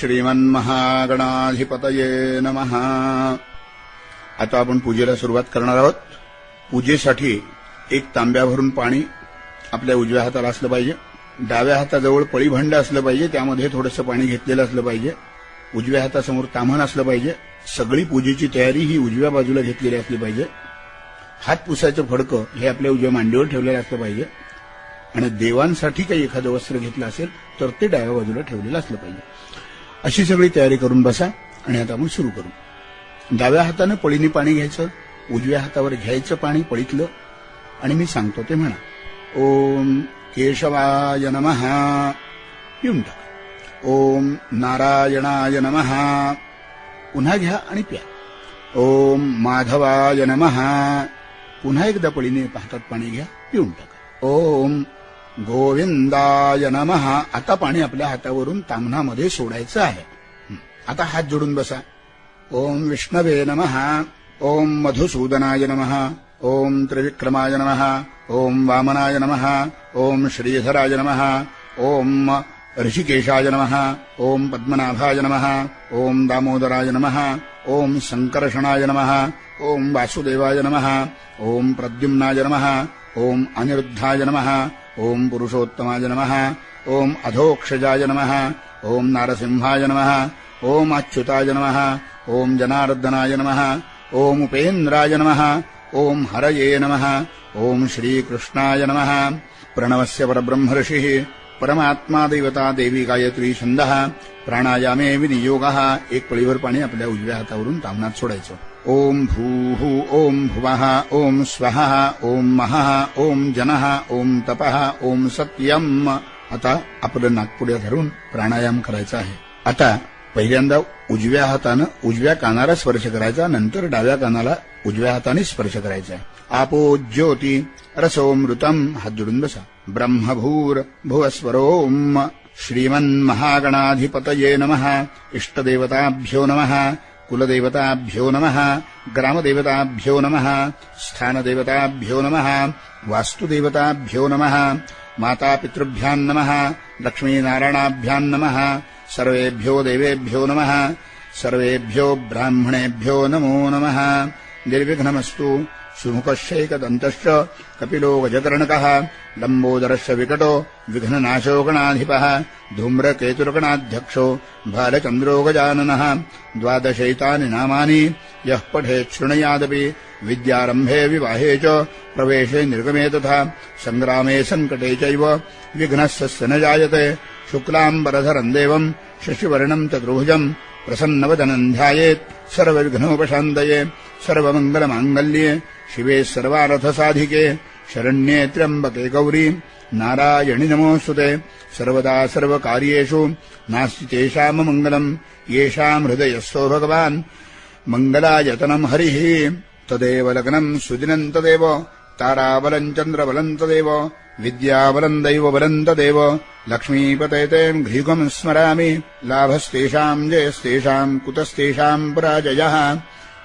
श्रीमन्महागणाधिपतये नमः। आता आपण पूजेला सुरुवात करणार आहोत। पूजेसाठी एक तांब्या भरून पाणी आपल्या उजव्या हाताला असलं पाहिजे। डाव्या हाताजवळ पळीभांड असलं पाहिजे, त्यामध्ये थोडंसं पाणी घेतलेलं असलं पाहिजे। उजव्या हातासमोर ताम्हण असलं पाहिजे। सगळी पूजेची तयारी ही उजव्या बाजूला घेतलेली असली पाहिजे। हात पुसायचं फडकं हे आपल्या उजव्या मांडीवर ठेवलेलं असलं पाहिजे आणि देवांसाठी काही एखादं वस्त्र घेतलं असेल तर ते डाव्या बाजूला ठेवलेलं असलं पाहिजे। अशी सगळी तयारी करून बसा आणि आता आपण सुरू करू। डाव्या हाताने पळीने पाणी घ्यायचं, उजव्या हातावर घ्यायचं पाणी पळीतलं आणि मी सांगतो ते म्हणा। ओम केशवाय नमः, पिऊन टाका। ओम नारायणाय नमः, पुन्हा घ्या आणि प्या। ओम माधवाय नमः, पुन्हा एकदा पळीने हातात पाणी घ्या, पिऊन टाका। ओम गोविंदाय नमः, आता पाणी आपल्या हातावरून ताम्हणामध्ये सोडायचं आहे। आता हात जोडून बसा। ओम विष्णवे नमः, ओम मधुसूदनाय नमः, ओम त्रिविक्रमाय नमः, ओम वामनाय नमः, ओम श्रीधराय नमः, ओम ऋषिकेशाय नमः, ओम पद्मनाभाय नमः, ओम दामोदराय नमः, ओम संकर्षणाय नमः, ओम वासुदेवाय नमः, ओम प्रद्युम्नाय नमः, ओम अनिरुद्धाय नमः, ओम पुरुषोत्तमाय नमः, ओम अधोक्षजाय नमः, ओम नारसिंहाय नमः, ओम अच्युताय नमः, ओम जनार्दनाय नमः, ओम उपेन्द्राय नमः, ओम हरये नमः, ओम श्रीकृष्णाय नमः। प्रणवस्य परब्रह्म ऋषिः परमात्मा देवता देवी गायत्री छंदः प्राणायामे विनियोगः। एक पळीवर पाणी आपल्या उजव्या हातावरून ताम्हणात सोडायचं। ओम भूः, ओम भुवः, ओम स्वः, ओम महः, ओम जनः, ओम तपः, ओम सत्यम्। आता आपलं नाक पुढे धरून प्राणायाम करायचा आहे। आता पहिल्यांदा उजव्या हातानं उजव्या कानाला स्पर्श करायचा, नंतर डाव्या कानाला उजव्या हाताने स्पर्श करायचा। आपो ज्योती रसोमृतम, हात जोडून बसा। ब्रह्मभूर भुवस्वरोम, श्रीमन्महागणाधिपतये नमः। इष्टदेवताभ्यो नमः, कुलदेवताभ्यो नमः, ग्रामदेवताभ्यो नमः, स्थानदेवताभ्यो नमः, वास्तुदेवताभ्यो नमः, मातापितृभ्यां नमः, लक्ष्मीनारायणाभ्यां नमः, सर्वेभ्यो देवेभ्यो नमः, सर्वेभ्यो ब्राह्मणेभ्यो नमो नमः। निर्विघ्नमस्तु। सुमुखश्चैकदन्तश्च कपिलो गजकर्णकः, लम्बोदरश्च विकटो विघ्ननाशो गणाधिपः, धूम्रकेतुर्गणाध्यक्षो भालचन्द्रो गजाननः। द्वादशैतानि नामानि यः पठेत् शृणुयादपि, विद्यारम्भे विवाहे च प्रवेशे निर्गमे तथा, सङ्ग्रामे सङ्कटे चैव विघ्नस्य न जायते। शुक्लाम्बरधरम् देवम् शशिवर्णम् चतुर्भुजम् प्रसन्नवदनम् ध्यायेत् सर्वविघ्नोपशान्तये। सर्वमङ्गलमाङ्गल्ये शिवे सर्वार्थसाधिके, शरण्ये त्र्यम्बके गौरी नारायणि नमोऽस्तुते। सर्वदा सर्वकार्येषु नास्ति तेषाममङ्गलम्, येषाम् हृदयस्थो भगवान् मङ्गलायतनम् हरिः। तदेव लग्नम् सुदिनम् तदेव, ताराबलम् चन्द्रबलम् तदेव, विद्याबलम् दैवबलम् तदेव। लक्ष्मीपतयते घ्रियुगम् स्मरामि, लाभस्तेषाम् जयस्तेषाम् कुतस्तेषाम् पराजयः।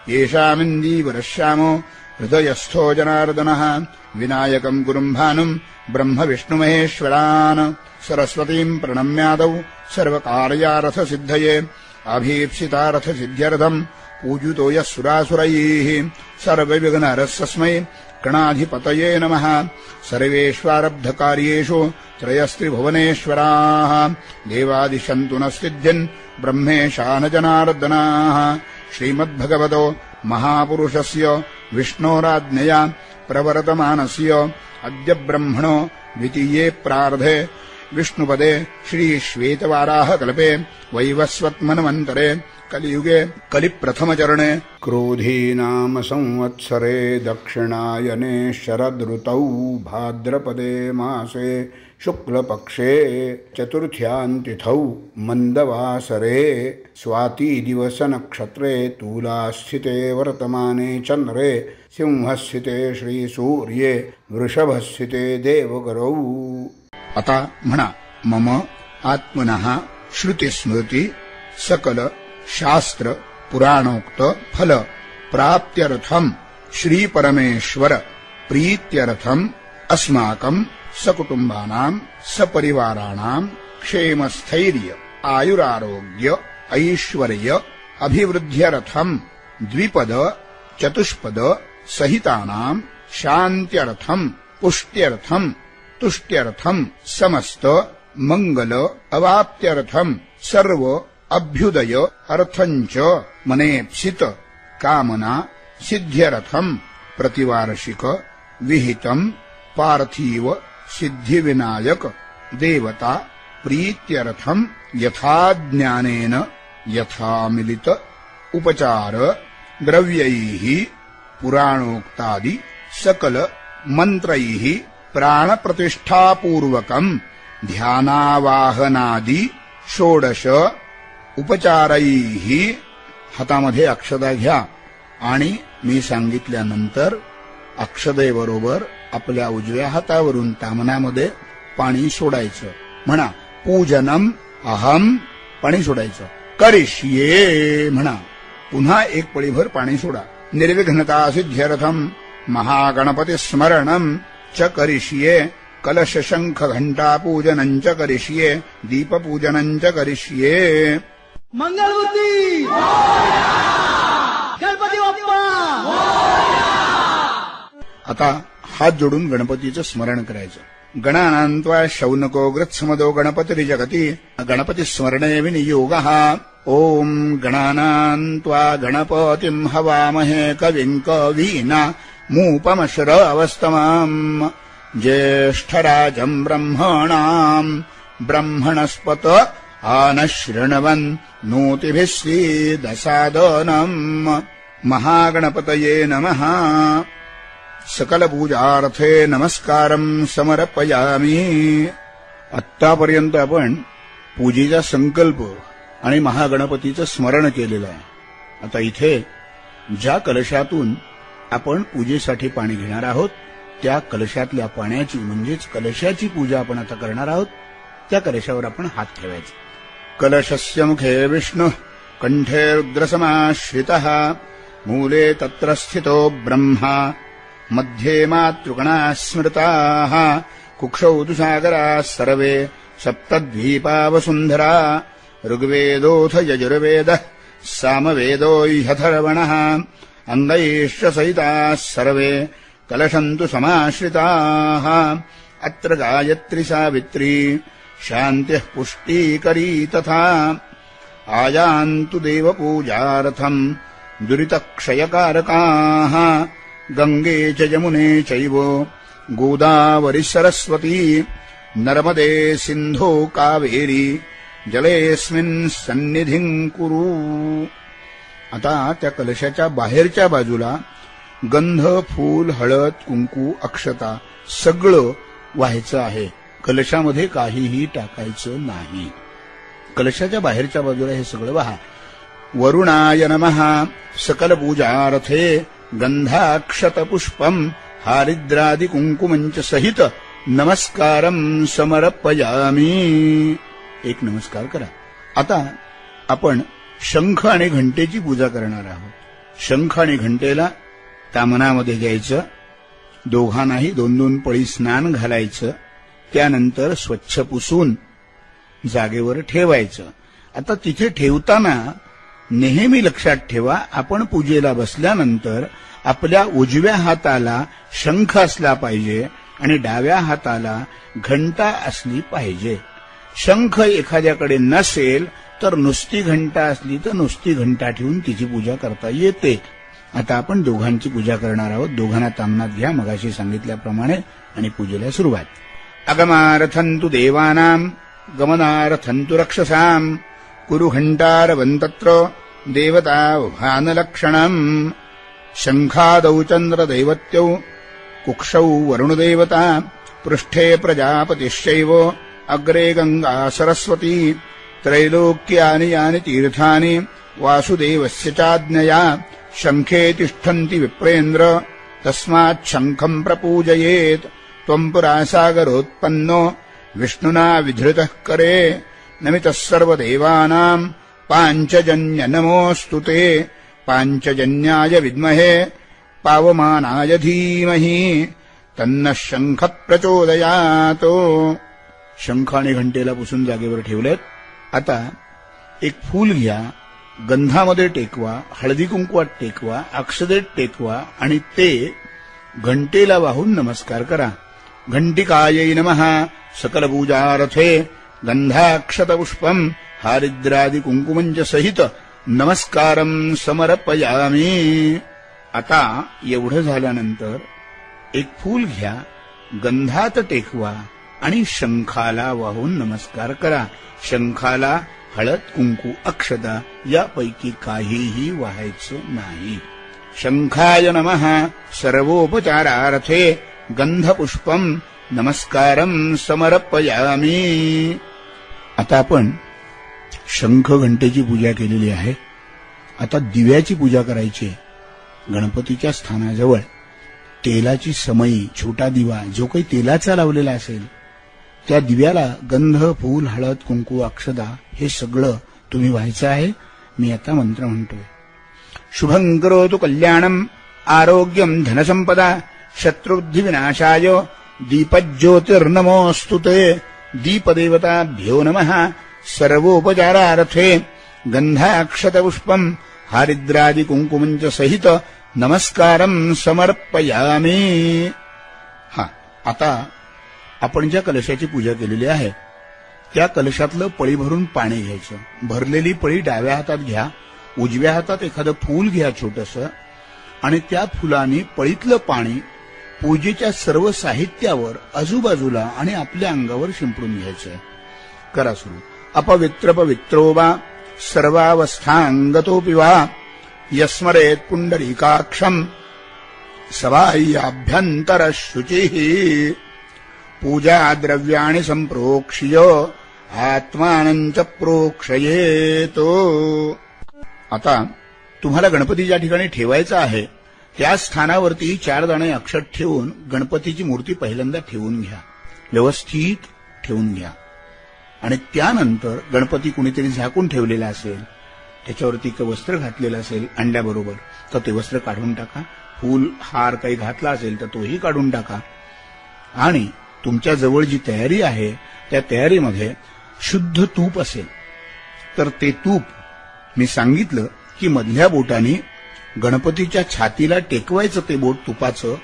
येषामिन्दीवरश्यामो हृदयस्थो जनार्दनः, विनायकम् गुरुम् भानुम् ब्रह्मविष्णुमहेश्वरान्। सरस्वतीम् प्रणम्यादौ सर्वकार्यार्थसिद्धये, अभीप्सितार्थसिद्ध्यर्थम् पूजितो यः सुरासुरैः। सर्वविघ्नहरस्मै गणाधिपतये नमः। सर्वेष्वारब्धकार्येषु त्रयस्त्रिभुवनेश्वराः, देवादिशन्तु न सिद्ध्यन् ब्रह्मेशान जनार्दनाः। श्रीमद्भगवतो महापुरुषस्य विष्णोराज्ञया प्रवर्तमानस्य अद्य ब्रह्मणो द्वितीये प्रार्धे विष्णुपदे श्रीश्वेतवाराहकल्पे वैवस्वत्मन्वन्तरे कलियुगे कलिप्रथमचरणे क्रोधीनाम संवत्सरे दक्षिणायने शरदृतौ भाद्रपदे मासे शुक्लपक्षे चतुर्थ्यान्तिथौ मंदवासरे स्वातिदिवसनक्षत्रे तुलास्थिते वर्तमाने चन्द्रे सिंहस्थिते श्रीसूर्ये वृषभस्थिते देवगरौ। आता म्हणा मम आत्मनः श्रुतिस्मृती सकल शास्त्र पुराणोक्त फल प्राप्त्यर्थम श्री परमेश्वर प्रीत्यर्थम अस्माकं सकुटुंबानां सपरिवाराणां क्षेमस्थैर्य आयुरारोग्य ऐश्वर्य अभिवृद्ध्यर्थम द्विपद चतुष्पद सहितानां शान्त्यर्थम पुष्ट्यर्थम तुष्ट्यर्थम समस्त मंगल अवाप्त्यर्थम सर्व अभ्युदय अर्थंच मनेप्सित कामना सिद्ध्यर्थम प्रतिवार्षिक विहितम पार्थिव सिद्धिविनायक देवता प्रीत्यर्थम यथाज्ञानेन यथामिलित उपचार द्रव्यैः पुराणोक्तादि सकल मंत्रैः प्राणप्रतिष्ठापूर्वकं ध्यानावाहनादि षोडश उपचारैः हातामध्ये अक्षता घ्या आणि मी सांगितल्यानंतर अक्षतेबरोबर आपल्या उजव्या हातावरून तामनामध्ये पाणी सोडायचं. म्हणा पूजनम अहम, पाणी सोडायचं. करिष्ये म्हणा, पुन्हा एक पळीभर पाणी सोडा. निर्विघ्नता सिद्ध्यर्थम महागणपती स्मरणम च करिष्ये. कलश शंख घंटा पूजनं च करिष्ये. दीप पूजनं च करिष्ये. मंगलमूर्ती गणपती बाप्पा. आता हात जोडून गणपतीचं स्मरण करायचं. गणानान्त्वा शौनको गृत्समदो गणपती जगती गणपती स्मरणे विनियोगः. ओम गणानान्त्वा गणपतिं हवामहे कविं कवीना मूपमश्रवस्तमम् ज्येष्ठराजं ब्रह्मणाम् ब्रह्मणस्पत आनशृण्वन् नोतिभिः श्रीदसादनम्. महागणपतये नमः. सकल पूजार्थे नमस्कारं समर्पयामि. आत्तापर्यंत आपण पूजेचा संकल्प आणि महागणपतीचं स्मरण केलेलं आहे. आता इथे ज्या कलशातून आपण पूजेसाठी पाणी घेणार आहोत त्या कलशातल्या पाण्याची म्हणजेच कलशाची पूजा आपण आता करणार आहोत. त्या कलशावर आपण हात ठेवायचे. कलशस्य मुखे विष्णु कंठे रुद्रसमाश्रितः मूले तत्र स्थितो ब्रह्मा मध्ये मातृगणाः स्मृताः कुक्षौ तु सागराः सर्वे सप्तद्वीपा वसुन्धरा ऋग्वेदोऽथ यजुर्वेदः सामवेदो ह्यथर्वणः अङ्गैश्च सहिताः सर्वे कलशन्तु समाश्रिताः. अत्र गायत्री सावित्री शान्तिः पुष्टिकरी तथा आयान्तु देवपूजार्थम् दुरितक्षयकारकाः. गंगे च यमुने चैव गोदावरी सरस्वती नर्मदे सिन्धो कावेरी जलेऽस्मिन् सन्निधिं कुरु. आता त्या कलशाच्या बाहेरच्या बाजूला गंध फूल हळद कुंकू अक्षता सगळं व्हायचं आहे. कलशामध्ये काहीही टाकायचं नाही. कलशाच्या बाहेरच्या बाजूला हे सगळं वहा. वरुणाय नमः. सकल पूजार्थे गंधाक्षतपुष्पम हारिद्रादि कुंकुमंच सहित नमस्कारं समर्पयामि. एक नमस्कार करा. आता आपण शंख आणि घंटेची पूजा करणार आहोत. शंख आणि घंटेला तामनामध्ये घ्यायचं. दोघांनाही 2-2 पळी स्नान घालायचं. त्यानंतर स्वच्छ पुसून जागेवर ठेवायचं. आता तिथे ठेवताना नेहमी लक्षात ठेवा, आपण पूजेला बसल्यानंतर आपल्या उजव्या हाताला शंख असला पाहिजे आणि डाव्या हाताला घंटा असली पाहिजे. शंख एखाद्याकडे नसेल तर नुसती घंटा असली तर नुसती घंटा ठेवून तिची पूजा करता येते. आता आपण दोघांची पूजा करणार आहोत. दोघांना तामनात घ्या मगाशी सांगितल्याप्रमाणे आणि पूजेला सुरुवात. अगमार्थन्तु देवानां गमनार्थन्तु रक्षसां कुरु घंटारवन्तत्र देवता भानलक्षणम्. शंखादौ चन्द्रदैवत्यौ कुक्षौ वरुणदेवता पृष्ठे प्रजापतिश्चैव अग्रे गंगा सरस्वती. त्रैलोक्यानि यानि तीर्थानि वासुदेवस्य चाज्ञया शंखे तिष्ठन्ति विप्रेन्द्र तस्मात् शंखं प्रपूजयेत्. त्वं पुरा सागरोत्पन्नो विष्णुना विधृतः करे नमितः सर्वदेवानां पाञ्चजन्य नमोऽस्तु ते. पाञ्चजन्याय विद्महे पावमानाय धीमहि तन्नः शंखः प्रचोदयात्. शंख आणि घंटेला पुसून जागेवर ठेवलेत. आता एक फूल घ्या, गंधामध्ये टेकवा, हळदी कुंकवात टेकवा, अक्षदेत टेकवा आणि ते घंटेला वाहून नमस्कार करा. घंटिकायै नमः सकलपूजारथे गंधाक्षतपुष्पम हारिद्रादि कुंकुमंच सहित नमस्कारम समर्पयामी. आता एवढं झाल्यानंतर एक फूल घ्या, गंधात टेकवा आणि शंखाला वाहून नमस्कार करा. शंखाला हळद कुंकू अक्षता यापैकी काहीही व्हायचं नाही. शंखाय नमः सर्वोपचारार्थे गंधपुष्पम नमस्कारम समर्पयामी. आता आपण शंख घंटेची पूजा केलेली आहे. आता दिव्याची पूजा करायची. गणपतीच्या स्थानाजवळ तेलाची समई, छोटा दिवा जो काही तेलाचा लावलेला असेल त्या दिव्याला गंध, फूल, हळद, कुंकू, अक्षदा हे सगळं तुम्ही व्हायचं आहे. मी आता मंत्र म्हणतोय. शुभं करोतु कल्याणम आरोग्यम धनसंपदा शत्रुबुद्धी विनाशाय दीपज्योतिर्नमोस्तुते. दीपदेवताभ्यो नमः सर्वोपचारार्थे गंधाक्षतपुष्पम हारिद्रादि कुंकुमंच सहित नमस्कारम समर्पयामी. आता आपण ज्या कलशाची पूजा केलेली आहे त्या कलशातलं पळी भरून पाणी घ्यायचं. भरलेली पळी डाव्या हातात घ्या, उजव्या हातात एखादं फूल घ्या छोटंसं आणि त्या फुलाने पळीतलं पाणी पूजेच्या सर्व साहित्यावर, आजूबाजूला आणि आपल्या अंगावर शिंपडून घ्यायचं. करा सुरू. अपवित्र पवित्रो वा सर्वावस्थांगतोऽपि वा यस्मरेत पुंडरीकाक्षम सबाह्याभ्यंतर शुचिः पूजा द्रव्याणि संप्रोक्ष्य आत्मानं च प्रोक्षयेतो. आता तुम्हाला गणपती ज्या ठिकाणी ठेवायचा आहे त्या स्थानावरती 4 दाणे अक्षत ठेवून गणपतीची मूर्ती पहिल्यांदा ठेवून घ्या. व्यवस्थित ठेवून घ्या आणि त्यानंतर गणपती कुणीतरी झाकून ठेवलेला असेल, त्याच्यावरती एक वस्त्र घातलेलं असेल अंड्याबरोबर, तर ते वस्त्र काढून टाका. फूल हार काही घातला असेल तर तोही काढून टाका. आणि तुमच्या जवळ जी तयारी आहे त्या तयारीमध्ये शुद्ध तूप असेल तर ते तूप मी सांगितलं की मधल्या बोटाने गणपतीच्या छातीला टेकवायचं ते बोट तुपाचं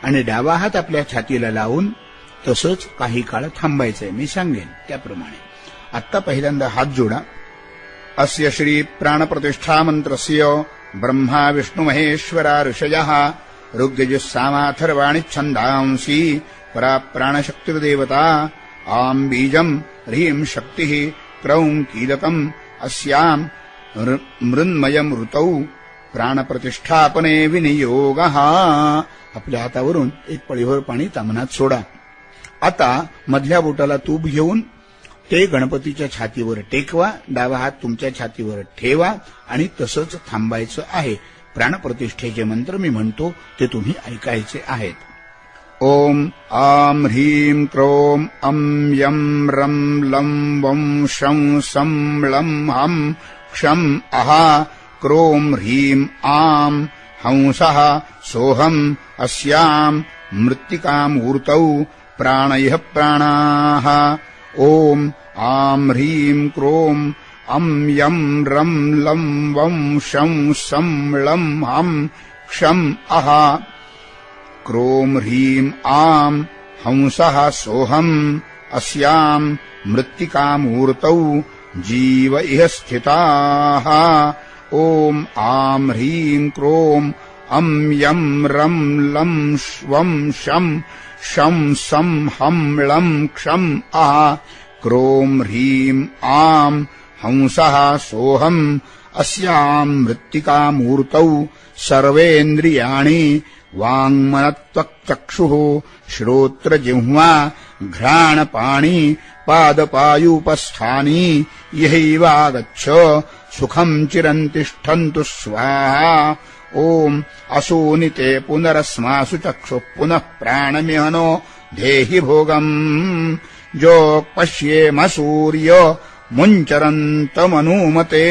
आणि डावा हात आपल्या छातीला लावून तसंच काही काळ थांबायचंय. मी सांगेन त्याप्रमाणे. आत्ता पहिल्यांदा हात जोडा. अस्य श्री प्राणप्रतिष्ठा मंत्रस्य ब्रह्मा विष्णु महेश्वरा ऋषयः ऋग्यजुस्सामाथर्वाणि छन्दांसि परा प्राणशक्तिर्देवता आं बीजं ह्रीं शक्तिः क्रौं कीलकम् अस्यां मृन्मयं ऋतौ प्राणप्रतिष्ठापने विनियोगः. आपल्या हातावरून एक पळीभर पाणी तामनात सोडा. आता मधल्या बोटाला तूप घेऊन ते गणपतीच्या छातीवर टेकवा. डावा हात तुमच्या छातीवर ठेवा आणि तसंच थांबायचं आहे. प्राणप्रतिष्ठेचे मंत्र मी म्हणतो ते तुम्ही ऐकायचे आहेत. ओम आम ह्रीं क्रोम अम यम रम लं वं शं सं लं हं क्षं अहा क्रोम ह्रीं आम हंसः सोहम अस्यां मृत्तिकामूर्तौ प्राणयः प्राणाः. ओम आम ह्रीं क्रोम अम यम रम लं वं शं सं लं हं क्षं अहा क्रोम ह्रीं आम हंसः सोहम अस्यां मृत्तिकामूर्तौ जीव इह स्थिताः. ओम आम ह्रीं क्रोम अम यम रम लं वं शं सं हं लं क्षं अहा क्रोम ह्रीं आम हंसः सोहम अस्यां मृत्तिकामूर्तौ सर्वेन्द्रियाणि वाङ्मनत्वक्चक्षुः श्रोत्रजिह्वा घ्राणपाणि पादपायूपस्थानि यहैवागच्छ सुखं चिरन्तिष्ठन्तु स्वाहा. ओम असोनिते पुनरस्मासु चक्षुः पुनः प्राणमिहनो देहि भोगम् जोक्पश्येम सूर्य मुञ्चरन्तमनुमते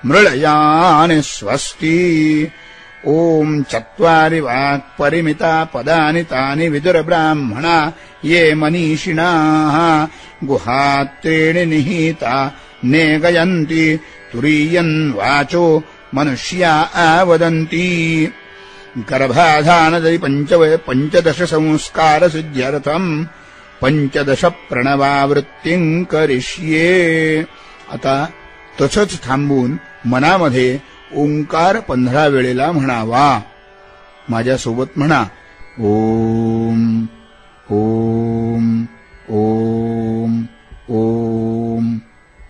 मृळयानि स्वस्ति. ओम चत्वारि वाक्परिमिता पदानि तानि विदुरब्राह्मणा ये मनीषिणाः गुहात्रेणि निहिता नेगयन्ति तुरीयन् वाचो मनुष्या वदन्ति गर्भाधानदि पंचदश संस्कार सिद्ध्यर्थम् 15 प्रणवावृत्तिं करिष्ये. आता तसंच थांबून मनामध्ये ओंकार 15 वेळेला म्हणावा. माझ्यासोबत म्हणा, ओम ओम ओम ओम ओम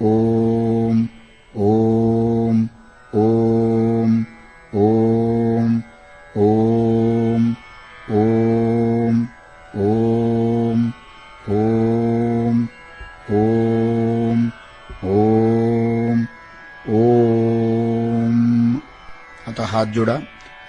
ओम ओम ओम ओम ओम ओम ओम ओम ओम ओम. आता हात जोडा.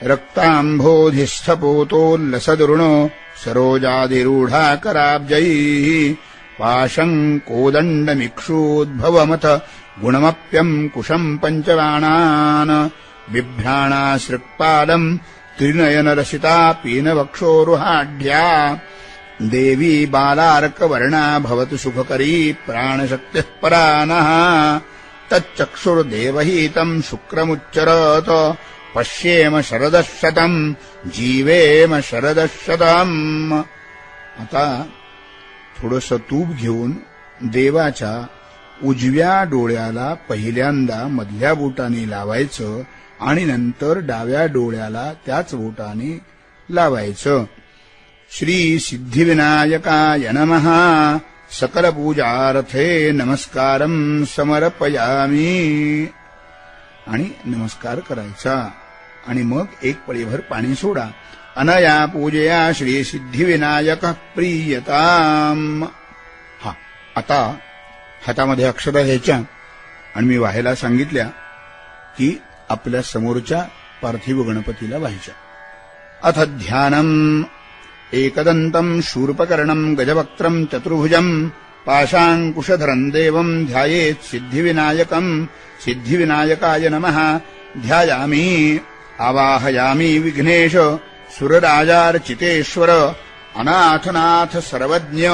रक्तांभोधिष्ठपोतोल्लसदुर्णो सरोजाधिरूढाकराब्जैः पाशं कोदण्डमिक्षूद्भवमथ गुणमप्यम् कुशम् पञ्चबाणान् बिभ्राणासृक्पालम् त्रिनयनरसिता पीनवक्षोरुहाढ्या देवी बालार्कवर्णा भवतु सुखकरी प्राणशक्तिः परा नः. तच्चक्षुर्देवहीतम् शुक्रमुच्चरत पश्येम शरदशतम् जीवेम शरदशतम्. आता थोडंसं तूप घेऊन देवाच्या उजव्या डोळ्याला पहिल्यांदा मधल्या बोटाने लावायचं आणि नंतर डाव्या डोळ्याला त्याच बोटाने लावायचं. श्री सिद्धिविनायकाय नमः. सकल पूजार्थे नमस्कारं समर्पयामि आणि नमस्कार करायचा आणि मग एक पळीभर पाणी सोडा. अनया पूजया श्री सिद्धिविनायक प्रीयताम. हा, आता हातामध्ये अक्षता घ्यायच्या आणि मी व्हायला सांगितल्या की आपल्या समोरच्या पार्थिव गणपतीला व्हायच्या. अथ ध्यानम्. एकदन्तम् शूर्पकर्णम् गजवक्त्रम् चतुर्भुजम् पाशाङ्कुशधरम् देवम् ध्यायेत् सिद्धिविनायकम्. सिद्धिविनायकाय नमः. ध्यायामि आवाहयामि विघ्नेश सुरराजार्चितेश्वर अनाथनाथ सर्वज्ञ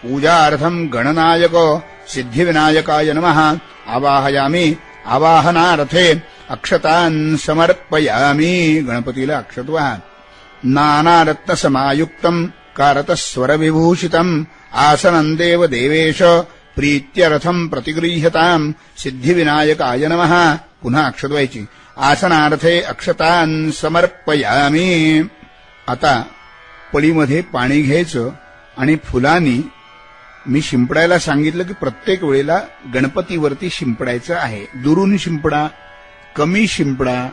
पूजार्थम् गणनायक. सिद्धिविनायकाय नमः. आवाहयामि आवाहनार्थे अक्षतान् समर्पयामि. गणपतीला अक्षत वाहा. नानारत्नसमायुक्तम् कारतस्वरविभूषितम् आसनम् देव देवेश प्रीत्यर्थम् प्रतिगृह्यताम्. सिद्धिविनायकाय नमः. पुन्हा अक्षत व्हायची. आसनार्थे अक्षतान् समर्पयामि. आता पळीमध्ये पाणी घ्यायचं आणि फुलांनी मी शिंपडायला सांगितलं की प्रत्येक वेळेला गणपतीवरती शिंपडायचं आहे. दुरून शिंपडा, कमी शिंपडा,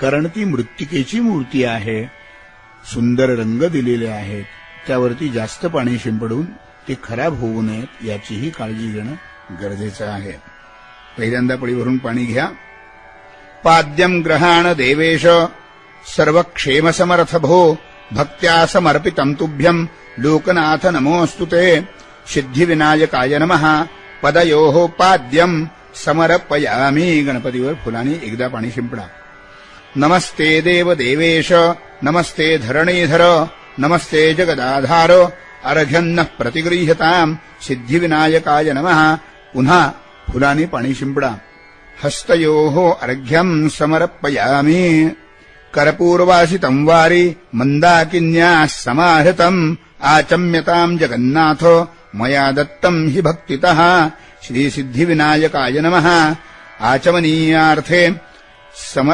कारण ती मृत्तिकेची मूर्ती आहे. सुंदर रंग दिलेले आहेत, त्यावरती जास्त पाणी शिंपडून ते खराब होऊ नयेत याचीही काळजी घेणं गरजेचं आहे. पहिल्यांदा पळीभरून पाणी घ्या. पाद्यम् ग्रहाण देवेश सर्वक्षेमसमर्थ भो भक्त्या समर्पितम् तुभ्यम् लोकनाथ नमोऽस्तु ते. सिद्धिविनायकाय नमः. पदयोः पाद्यम् समर्पयामि. गणपतीवर फुलांनी एकदा पाणी शिंपडा. नमस्ते देव देवेश नमस्ते धरणीधर नमस्ते जगदाधार अर्घ्यन्नः प्रतिगृह्यताम्. सिद्धिविनायकाय नमः. पुन्हा फुलांनी पाणी शिंपडा. हस्तयोः अर्घ्यम् समर्पयामि. कर्पूरवासितम् वारि मन्दाकिन्याः समाहृतम् आचम्यताम् जगन्नाथ मया दत्तम् हि भक्तितः. श्रीसिद्धिविनायकाय नमः.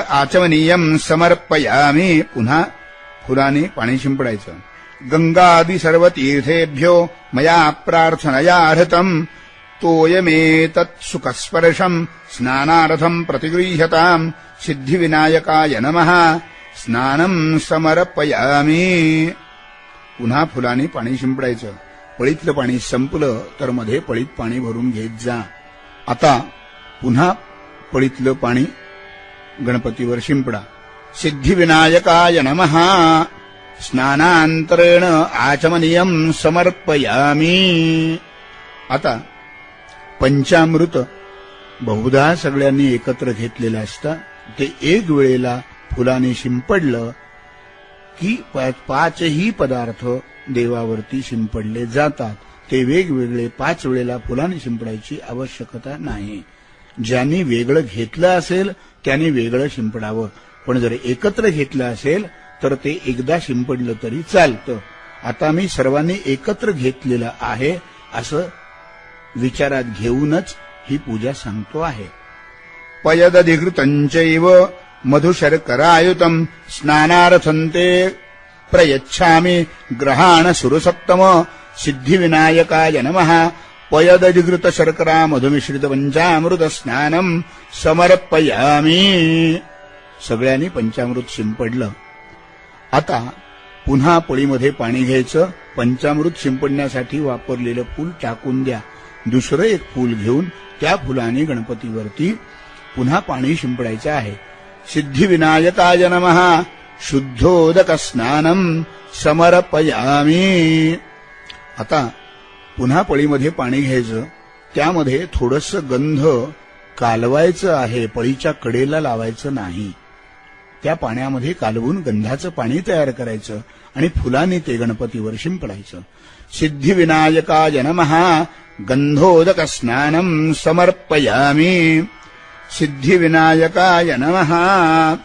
आचमनीयम् समर्पयामि. पुन्हा फुलांनी पाणी शिंपडायचं. गंगादि सर्वतीर्थेभ्यो मया प्रार्थनया हृतम् तोयमेतत्सुखस्पर्शम् स्नानार्थम् प्रतिगृह्यताम्. सिद्धिविनायकाय नमः. स्नानम् समर्पयामि. पुन्हा फुलांनी पाणी शिंपडायचं. पळीतलं पाणी संपलं तर मध्ये पळीत पाणी भरून घेत जा. आता पुन्हा पळीतलं पाणी गणपतीवर शिंपडा. सिद्धिविनायकाय नमः. स्नानांतरेण आचमनीयम् समर्पयामि. आता पंचामृत बहुधा सगळ्यांनी एकत्र घेतलेलं असतं. ते एक वेळेला फुलाने शिंपडलं की 5ही पदार्थ देवावरती शिंपडले जातात. ते वेगवेगळे 5 वेळेला फुलाने शिंपडायची आवश्यकता नाही. ज्यांनी वेगळं घेतलं असेल त्यांनी वेगळं शिंपडावं, पण जर एकत्र घेतलं असेल तर ते एकदा शिंपडलं तरी चालतं. आता मी सर्वांनी एकत्र घेतलेलं आहे असं विचारात घेऊनच ही पूजा सांगतो आहे. पयदधिकृतञ्चैव मधुशर्करायुतम् स्नानार्थन्ते प्रयच्छामि ग्रहाण सुरसप्तम सिद्धिविनायकाय नमः. पयदधिकृत शर्करा मधुमिश्रित पंचामृत स्नानम समर्पयामि. सगळ्यांनी पंचामृत शिंपडलं. आता पुन्हा पळीमध्ये पाणी घ्यायचं. पंचामृत शिंपडण्यासाठी वापरलेलं फूल टाकून द्या. दुसरं एक फूल घेऊन त्या फुलाने गणपतीवरती पुन्हा पाणी शिंपडायचं आहे. सिद्धिविनायकाय नमः शुद्धोदक स्नानम समर्पयामि. आता पुन्हा पळीमध्ये पाणी घ्यायचं. त्यामध्ये थोडंसं गंध कालवायचं आहे, पळीच्या कडेला लावायचं नाही. त्या पाण्यामध्ये कालवून गंधाचं पाणी तयार करायचं आणि फुलांनी ते गणपतीवर शिंपडायचं. सिद्धिविनायकाय नमः गंधोदक स्नानम समर्पयामि. सिद्धिविनायकाय नमः.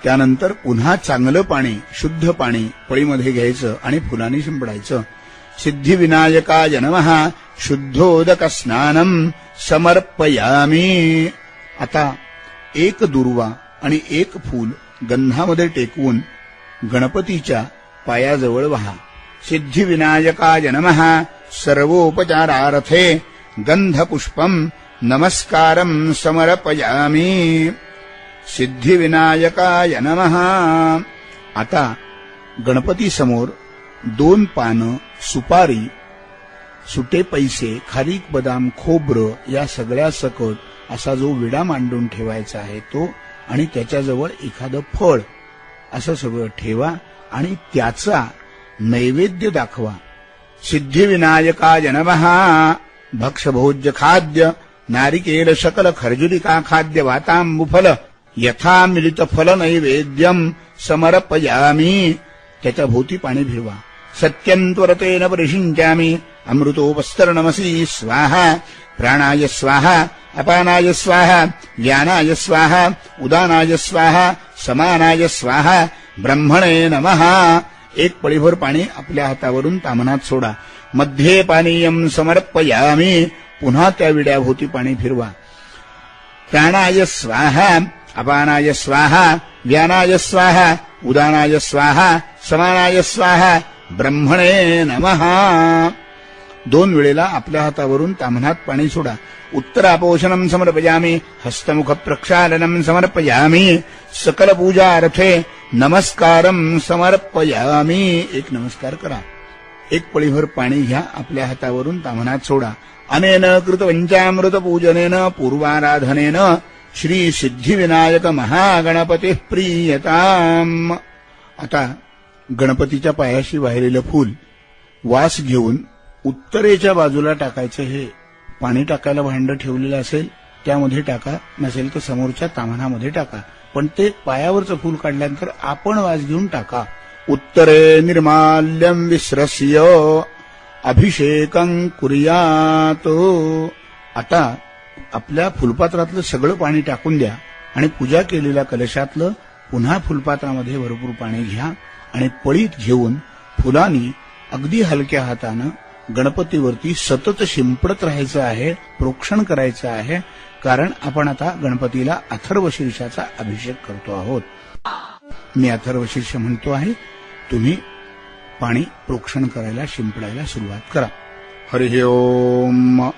त्यानंतर पुन्हा चांगलं पाणी, शुद्ध पाणी पळीमध्ये घ्यायचं आणि फुलांनी शिंपडायचं. सिद्धिविनायकाय नमः शुद्धोदक स्नानम समर्पयामि. आता एक दुर्वा आणि एक फूल गंधामध्ये टेकवून गणपतीच्या पायाजवळ वहा. सिद्धिविनायकाय नमः सर्वोपचारार्थे गंधपुष्पम नमस्कारम समर्पयामि. सिद्धिविनायकाय नमः. आता गणपती समोर 2 पानं, सुपारी, सुटे पैसे, खारीक, बदाम, खोबरं या सगळ्या सकट असा जो विडा मांडून ठेवायचा आहे तो, आणि त्याच्याजवळ एखादं फळ असं सगळं ठेवा आणि त्याचा नैवेद्य दाखवा. सिद्धिविनायकाय नमः भक्षभोज्य खाद्य नारिकेल शकल खर्जुलिका खाद्य वातांबुफल यथा मिलित फल नैवेद्यम समर्पयामि. त्याच्या भोवती पाणी फिरवा. सत्यंत्वरतेन परिषिञ्चामि अमृतोपस्तरणमसि स्वाहा. प्राणाय स्वाहा अपानाय स्वाहा व्यानाय स्वाहा उदानाय स्वाहा समानाय स्वाहा ब्रह्मणे नमः. एक पळीभर पाणी आपल्या हातावरून तामनात सोडा. मध्ये पानीयम समर्पयामि. पुन्हा त्या विड्याभोवती पाणी फिरवा. प्राणाय स्वाहा अपानाय स्वाहा व्यानाय स्वाहा उदानाय स्वाहा समानाय स्वाहा ब्रह्मणे नमः. 2 वेळेला आपल्या हातावरून ताम्हनात पाणी सोडा. उत्तरापोषणम समर्पयामि हस्तमुख प्रक्षालनम समर्पयामि. सकल पूजार्थे नमस्कारम समर्पयामि. एक नमस्कार करा. एक पळीभर पाणी घ्या. आपल्या हातावरून ताम्हनात सोडा. अनेन कृत पंचामृत पूजनेन पूर्वाराधनेन श्री सिद्धिविनायक महागणपती प्रीयताम. आता गणपतीच्या पायाशी वाहिलेलं फूल वास घेऊन उत्तरेच्या बाजूला टाकायचं. हे पाणी टाकायला भांड ठेवलेलं असेल त्यामध्ये टाका, नसेल तर समोरच्या ताम्हनामध्ये टाका, पण ते पायावरचं फूल काढल्यानंतर आपण वास घेऊन टाका. उत्तरे निर्माल्यम विस्रस्य अभिषेकं कुर्यात. आता आपल्या फुलपात्रातलं सगळं पाणी टाकून द्या आणि पूजा केलेल्या कलशातलं पुन्हा फुलपात्रामध्ये भरपूर पाणी घ्या आणि पळीत घेऊन फुलांनी अगदी हलक्या हातानं गणपतीवरती सतत शिंपडत राहायचं आहे, प्रोक्षण करायचं आहे. कारण आपण आता गणपतीला अथर्वशीर्षाचा अभिषेक करतो आहोत. मी अथर्वशीर्ष म्हणतो आहे, तुम्ही पाणी प्रोक्षण करायला, शिंपडायला सुरुवात करा. हरि ओम.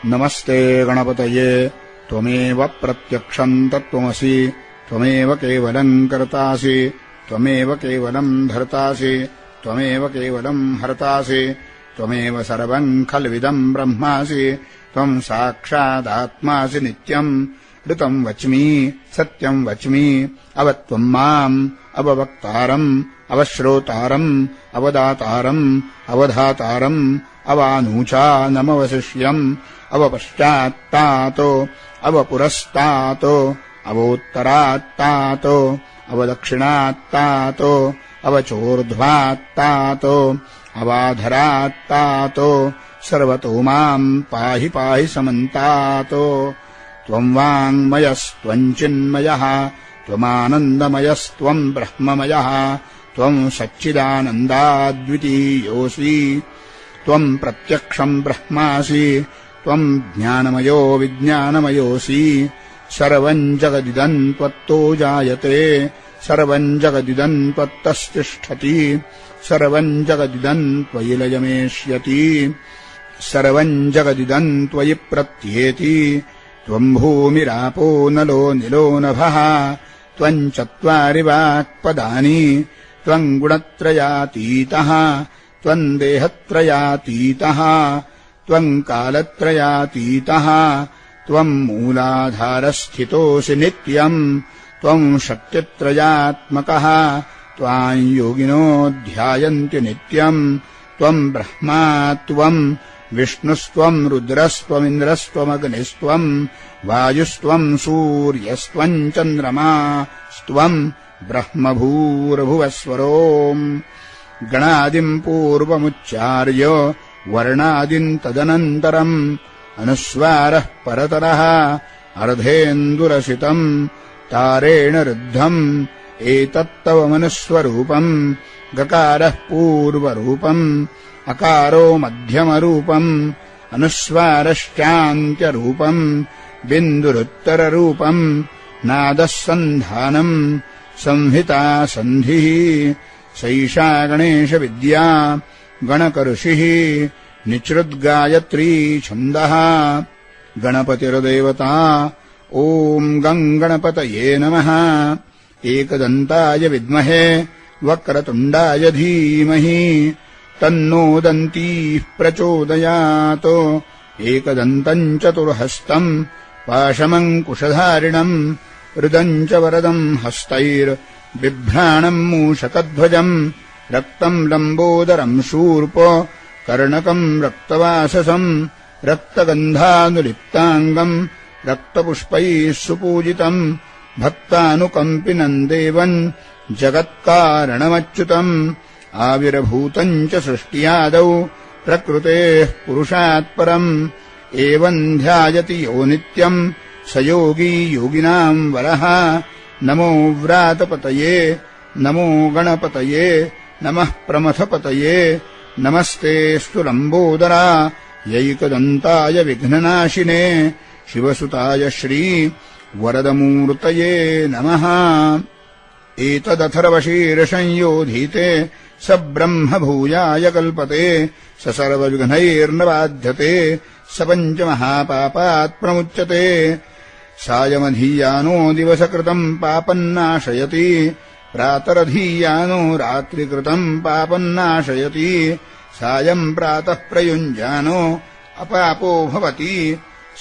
नमस्ते गणपतये. त्वमेव प्रत्यक्षं तत्त्वमसि. त्वमेव केवलं कर्तासि. त्वमेव केवलं धर्तासि. त्वमेव केवलं हर्तासि. त्वमेव सर्वं खल्विदं ब्रह्मासि. त्वं साक्षादात्मासि नित्यं. ऋतं वच्मि सत्यं वच्मि. अवत्वं माम् अववक्तारम् अवश्रोतारम् अवदातारम् अवधातारम् अवानूचानमवशिष्यम् अवपश्चात्तातो अवपुरस्तातो अवोत्तरात्तातो अवदक्षिणात्तातो अवचोर्ध्वात्तातो अवाधरात्तातो सर्वतो माम् पाहि पाहि समन्तातो. त्वं वाङ्मयस्त्वं चिन्मयः त्वमानन्दमयस्त्वं ब्रह्ममयः त्वं सच्चिदानन्दाद्वितीयोऽसि त्वं प्रत्यक्षं ब्रह्मासि त्वं ज्ञानमयो विज्ञानमयोऽसि सर्वं जगदिदं त्वत्तो जायते सर्वं जगदिदं त्वत्तस्तिष्ठति सर्वं जगदिदं त्वयि लयमेष्यति सर्वं जगदिदं त्वयि प्रत्येति त्वं भूमिरापो नलो निलो नभः त्वं चत्वारि वाक्पदानि त्वं गुणत्रयातीतः त्वं देहत्रयातीतः त्वं कालत्रयातीतः त्वं मूलाधारस्थितोऽसि नित्यम् त्वं शक्तित्रयात्मकः त्वां योगिनो ध्यायन्ति नित्यम् त्वं ब्रह्मा त्वं विष्णुस्त्वं रुद्रस्त्वमिन्द्रस्त्वमग्निस्त्वं वायुस्त्वं सूर्यस्त्वं चन्द्रमास्त्वं ब्रह्मभूर्भुवस्वरोम् गणादिं पूर्वमुच्चार्य वर्णादिं तदनन्तरम् अनुस्वारः परतरः अर्धेन्दुरसितम् तारेण रुद्धम् एतत्तव मनुस्वरूपम् गकारः पूर्वरूपम् अकारो मध्यमरूपम् अनुस्वारश्चान्त्यरूपम् बिन्दुरुत्तररूपम् नादः सन्धानम् संहिता सन्धिः सैषा गणेशविद्या गणकऋषिः निचृद्गायत्री छन्दः गणपतिर्देवता ॐ गं गणपतये नमः एकदन्ताय विद्महे वक्रतुण्डाय धीमहि तन्नो दन्तीः प्रचोदयात् एकदन्तम् चतुर्हस्तम् पाशमङ्कुशधारिणम् हृदम् च वरदम् हस्तैर्बिभ्राणम् मूषकध्वजम् रक्तम् लम्बोदरम् शूर्प कर्णकम् रक्तवाससम् रक्तगन्धानुलिप्ताङ्गम् रक्तपुष्पैः सुपूजितम् भक्तानुकम्पिनम् देवम् जगत्कारणमच्युतम् आविर्भूतम् च सृष्ट्यादौ प्रकृतेः पुरुषात् परम् एवम् ध्यायति यो नित्यम् स योगी योगिनाम् वरः नमो व्रातपतये नमो गणपतये नमः प्रमथपतये नमस्तेऽस्तु लम्बोदरा यैकदन्ताय विघ्ननाशिने शिवसुताय श्री वरदमूर्तये नमः एतदथर्वशीर्षंयोधीते स ब्रह्म भूयाय कल्पते स सर्वविघ्नैर्न बाध्यते स पञ्चमहापापात् प्रमुच्यते सायमधीयानो दिवसकृतम् पापन्नाशयति प्रातरधीयानो रात्रिकृतम् पापन्नाशयति सायम् प्रातः प्रयुञ्जानो अपापो भवति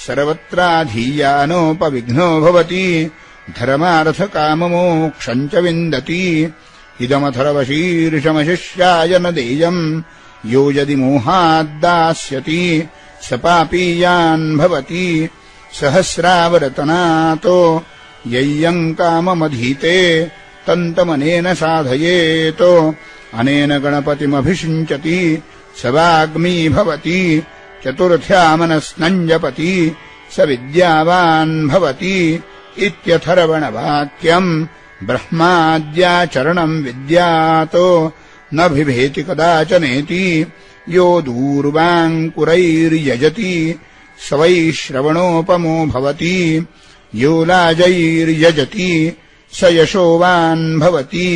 सर्वत्राधीयानोपविघ्नो भवति धर्मार्थकाममोक्षम् च विन्दति इदमथर्वशीर्षमशिष्याय न देयम् यो यदि मोहाद्दास्यति स पापीयान् भवति सहस्रावरतनातो यय्यम् काममधीते तन्तमनेन साधयेतो अनेन गणपतिमभिषिञ्चति स वाग्मी भवति चतुर्थ्यामनस्नम् जपति स विद्यावान् भवति इत्यथर्वणवाक्यम् ब्रह्माद्याचरणम् विद्यातो न बिभेति कदाचनेति यो दूर्वाङ्कुरैर्यजति स वै श्रवणोपमो भवति यो लाजैर्यजति स यशोवान् भवति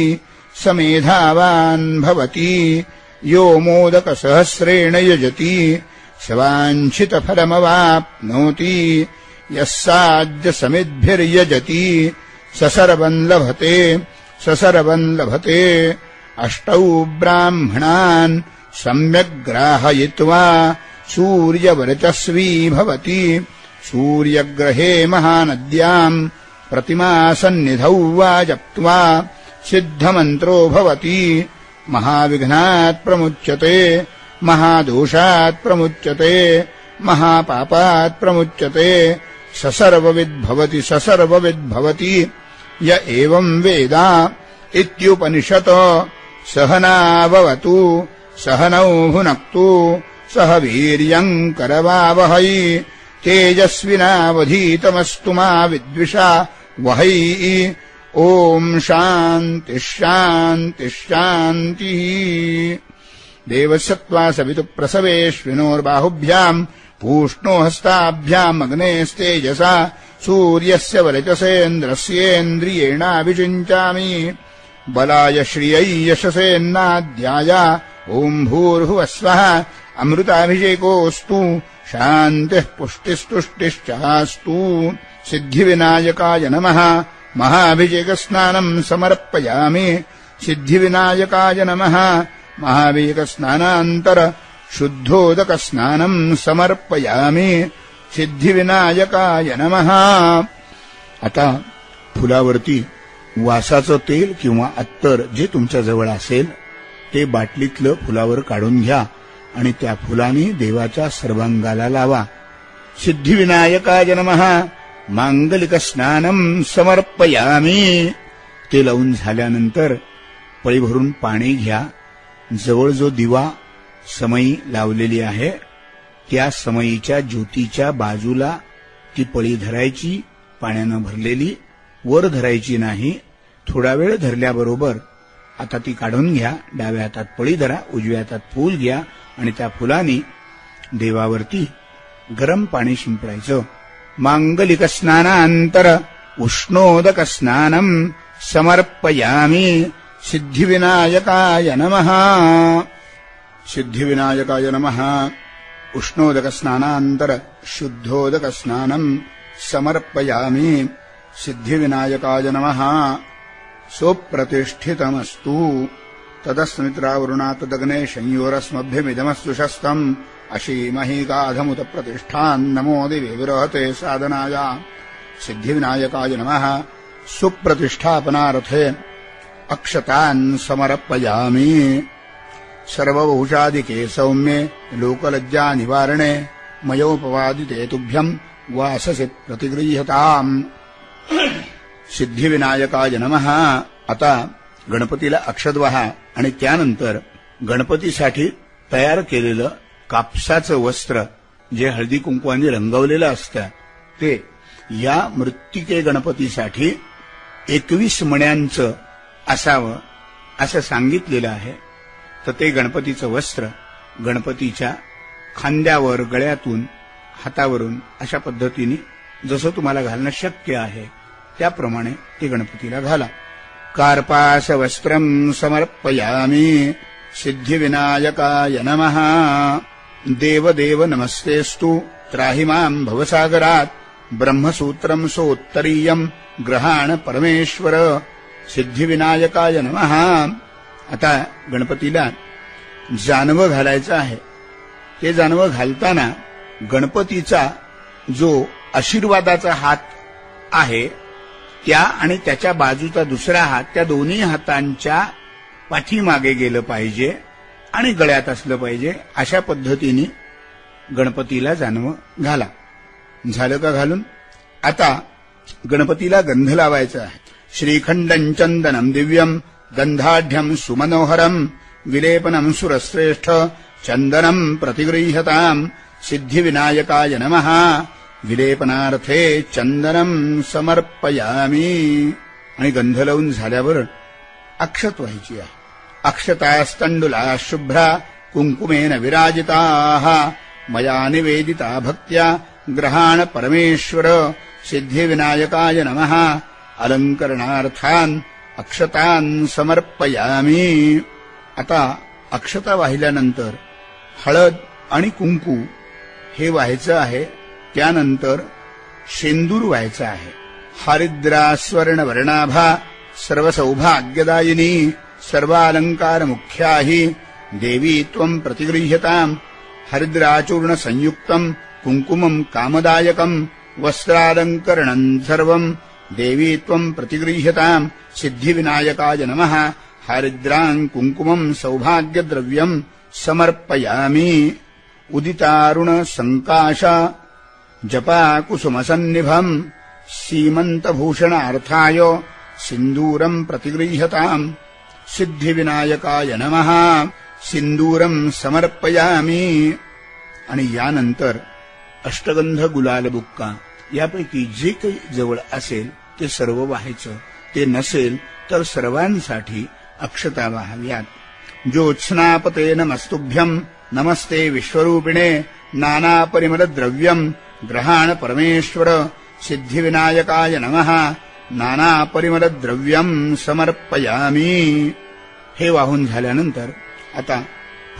स मेधावान् भवति यो मोदकसहस्रेण यजति स वाञ्छितफलमवाप्नोति यः साध्यसमिद्भिर्यजति स सर्वम् लभते अष्टौ ब्राह्मणान् सम्यग्ग्राहयित्वा सूर्यवर्चस्वी भवति सूर्यग्रहे महानद्याम् प्रतिमासन्निधौ वा जप्त्वा सिद्धमन्त्रो भवति महाविघ्नात् प्रमुच्यते महादोषात् प्रमुच्यते महापापात् प्रमुच्यते स सर्वविद्भवति य एवम् वेद इत्युपनिषत् सहनाववतु सहनौ भुनक्तु सह वीर्यम् करवावहै तेजस्विनावधीतमस्तु मा विद्विषा वहै। ओम शांति शांति शांतिः। देवसत्त्वा सवितु प्रसवेश्विनोर्बाहुभ्याम् पूष्णो हस्ताभ्याम् अग्नेस्तेजसा सूर्यस्य वरचसेन्द्रस्येन्द्रियेणाभिषिञ्चामि बलाय श्रियै यशसेन्नाद्याय। ओम भूर्भुवस्वः अमृताभिषेकोऽस्तु शान्तिः पुष्टिस्तुष्टिश्चास्तु। सिद्धिविनायकाय नमः। महाभिषेकस्नानम् समर्पयामि। सिद्धिविनायकाय नमः। महाभिषेकस्नानान्तर शुद्धोदकस्नानम् समर्पयामि। सिद्धिविनायकाय नमः। आता फुलावरती वासाचं तेल किंवा अत्तर जे तुमच्या जवळ असेल ते बाटलीतलं फुलावर काढून घ्या आणि त्या फुलांनी देवाच्या सर्वांगाला लावा. सिद्धिविनायकाय नमः. मांगलिक स्नानम समर्पयामि. ते लावून झाल्यानंतर पळी भरून पाणी घ्या. जवळ जो दिवा समई लावलेली आहे त्या समईच्या ज्योतीच्या बाजूला ती पळी धरायची, पाण्यानं भरलेली. वर धरायची नाही. थोडा वेळ धरल्याबरोबर आता ती काढून घ्या. डाव्या हातात पळी धरा, उजव्या हातात फूल घ्या आणि त्या फुलांनी देवावरती गरम पाणी शिंपडायचं. मांगलिक स्नानांतर उष्णोदक स्नानम समर्पयामि. सिद्धिविनायकाय नमः. सिद्धिविनायकाय नमः. उष्णोदक स्नानांतर शुद्धोदक स्नानम समर्पयामि. सिद्धिविनायकाय नमः. सोप्रतिष्ठितमस्तु. तदस्मित्रावरुणात् दग्ने संयोरस्मभ्यमिदमस्तु शस्तम्. अशीमहि गाधमुत प्रतिष्ठान् नमो दिवे विरहते साधनाय. सिद्धिविनायकाय नमः. सुप्रतिष्ठापनार्थे अक्षतान् समर्पयामि. सर्वभूषादिके सौम्ये लोकलज्जा निवारणे मयोपवादिते तुभ्यम् वाससि प्रतिगृह्यताम्. सिद्धिविनायकाय नमः. आता गणपतीला अक्षत वाहा आणि त्यानंतर गणपतीसाठी तयार केलेलं कापसाचं वस्त्र जे हळदी कुंकवाने रंगवलेलं असतं ते या मृत्तिके गणपतीसाठी 21 मण्यांचं असावं असं सांगितलेलं आहे. तर ते गणपतीचं वस्त्र गणपतीच्या खांद्यावर, गळ्यातून, हातावरून अशा पद्धतीने जसं तुम्हाला घालणं शक्य आहे त्याप्रमाणे ते गणपतीला घाला. कार्पास वस्त्रम् समर्पयामि. सिद्धिविनायकाय नमः. देवदेव नमस्तेस्तु. त्राहि माम् भवसागरात्. ब्रह्मसूत्रम् सोत्तरीयम् ग्रहाण परमेश्वर. सिद्धिविनायकाय नमः. आता गणपतीला जानवं घालायचं आहे. ते जानवं घालताना गणपतीचा जो आशीर्वादाचा हात आहे त्या आणि त्याच्या बाजूचा दुसरा हात त्या दोन्ही हातांच्या पाठीमागे गेलं पाहिजे आणि गळ्यात असलं पाहिजे. अशा पद्धतीने गणपतीला जानवं घाला. झालं का घालून? आता गणपतीला गंध लावायचा आहे. श्रीखंडं चंदनं दिव्यं गंधाढ्यं सुमनोहरं विलेपनं सुरश्रेष्ठ चंदनं प्रतिगृह्यताम्. सिद्धिविनायकाय नमः. विलेपनार्थे चंदनं समर्पयामि. आणि गंध लावून झाल्यावर अक्षत व्हायची आहे. अक्षतास्तंडुला शुभ्रा कुंकुमेन विराजिताः मया निवेदिता भक्त्या ग्रहाण परमेश्वर. सिद्धिविनायकाय नमः. अलंकरणार्थान् अक्षतान् समर्पयामि. आता अक्षता वाहिल्यानंतर हळद आणि कुंकू हे व्हायचं आहे. त्यानंतर शेंदूर व्हायचा आहे. हरिद्रा स्वर्ण वर्णाभा सर्वसौभाग्यदायिनी सर्वालंकार मुख्या हि देवी त्वं प्रतिगृह्यताम्. हरिद्राचूर्ण संयुक्तम् कुंकुमम् कामदायकम् वस्त्रालंकरणम् सर्वम् देवी त्वं प्रतिगृह्यताम्. सिद्धिविनायकाय नमः. हरिद्राम् कुंकुमम् सौभाग्यद्रव्यम् समर्पयामि. उदितारुण संकाश जपाकुसुमसन्निभम् सीमन्तभूषणार्थाय सिन्दूरम् प्रतिगृह्यताम्. सिद्धिविनायकाय नमः. सिन्दूरम् समर्पयामि. आणि यानंतर अष्टगंध, गुलाल, बुक्का यापैकी जे काही जवळ असेल ते सर्व वाहायचं. ते नसेल तर सर्वांसाठी अक्षता वाहाव्यात. ज्योत्स्नापते नमस्तुभ्यं नमस्ते विश्वरूपिणे नाना परिमल द्रव्यं ग्रहाण परमेश्वर सिद्धिविनायकाय नमः नाना परिमल द्रव्यं समर्पयामी. हे वाहून झाल्यानंतर आता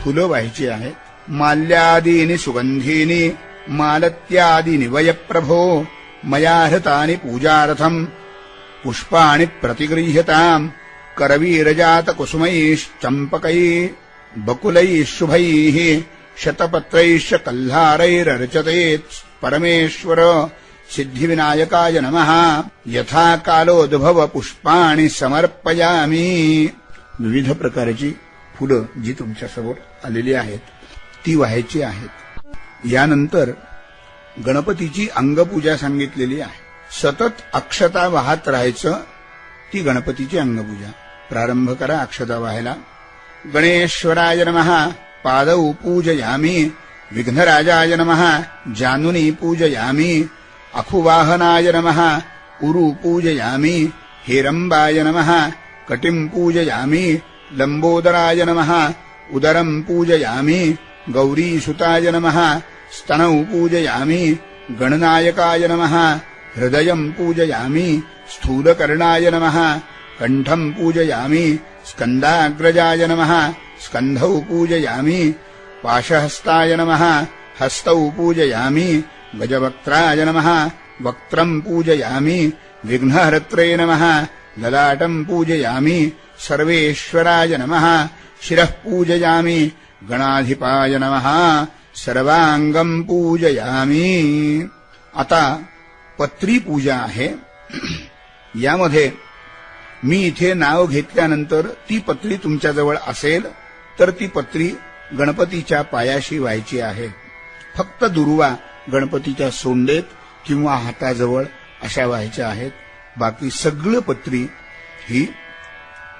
फुलं व्हायची आहेत. माल्यादीनि सुगंधीनि मालत्यादीनि वय प्रभो मया हृतानि पूजार्थं पुष्पाणि प्रतिगृह्यताम्. करवीरजात कुसुमैश्चम्पकैः बकुलैः शुभैः शतपत्रैश्च कल्हारैरर्चतेत् परमेश्वर सिद्धिविनायकाय नमः यथा कालोद्भव पुष्पाणि समर्पयामी. विविध प्रकारची फुलं जी तुमच्यासमोर आलेली आहेत ती व्हायची आहेत. यानंतर गणपतीची अंगपूजा सांगितलेली आहे. सतत अक्षता वाहत राहायचं, ती गणपतीची अंगपूजा. प्रारंभ करा अक्षता वाहायला. गणेश्वराय नमः पादौ पूजयामी. विघ्नराजाय नमः जानुनी पूजयामी. अखुवाहनाय नमः उरु पूजयामी. हेरंबाय नमः कटिं पूजयामी. लंबोदराय नमः उदरं पूजयामी. गौरीसुताय नमः स्तनौ पूजयामी. गणनायकाय नमः हृदयं पूजयामी. स्थूलकर्णाय नमः कण्ठं पूजयामी. स्कन्दाग्रजाय नमः स्कन्धौ पूजयामी. पाशहस्ताय नमः हस्तौ पूजयामी. गजवक्त्राय नमः वक्त्रं पूजयामी. विघ्नहर्त्रे नमः ललाटं पूजयामी. सर्वेश्वराय नमः शिरः पूजयामी. गणाधिपाय नमः सर्वांगं पूजयामी. आता पत्री पूजा आहे. यामध्ये मी इथे नाव घेतल्यानंतर ती पत्री तुमच्याजवळ असेल तर ती पत्री गणपतीच्या पायाशी व्हायची आहे. फक्त दुर्वा गणपतीच्या सोंडेत किंवा हाताजवळ अशा व्हायच्या आहेत. बाकी सगळं पत्री ही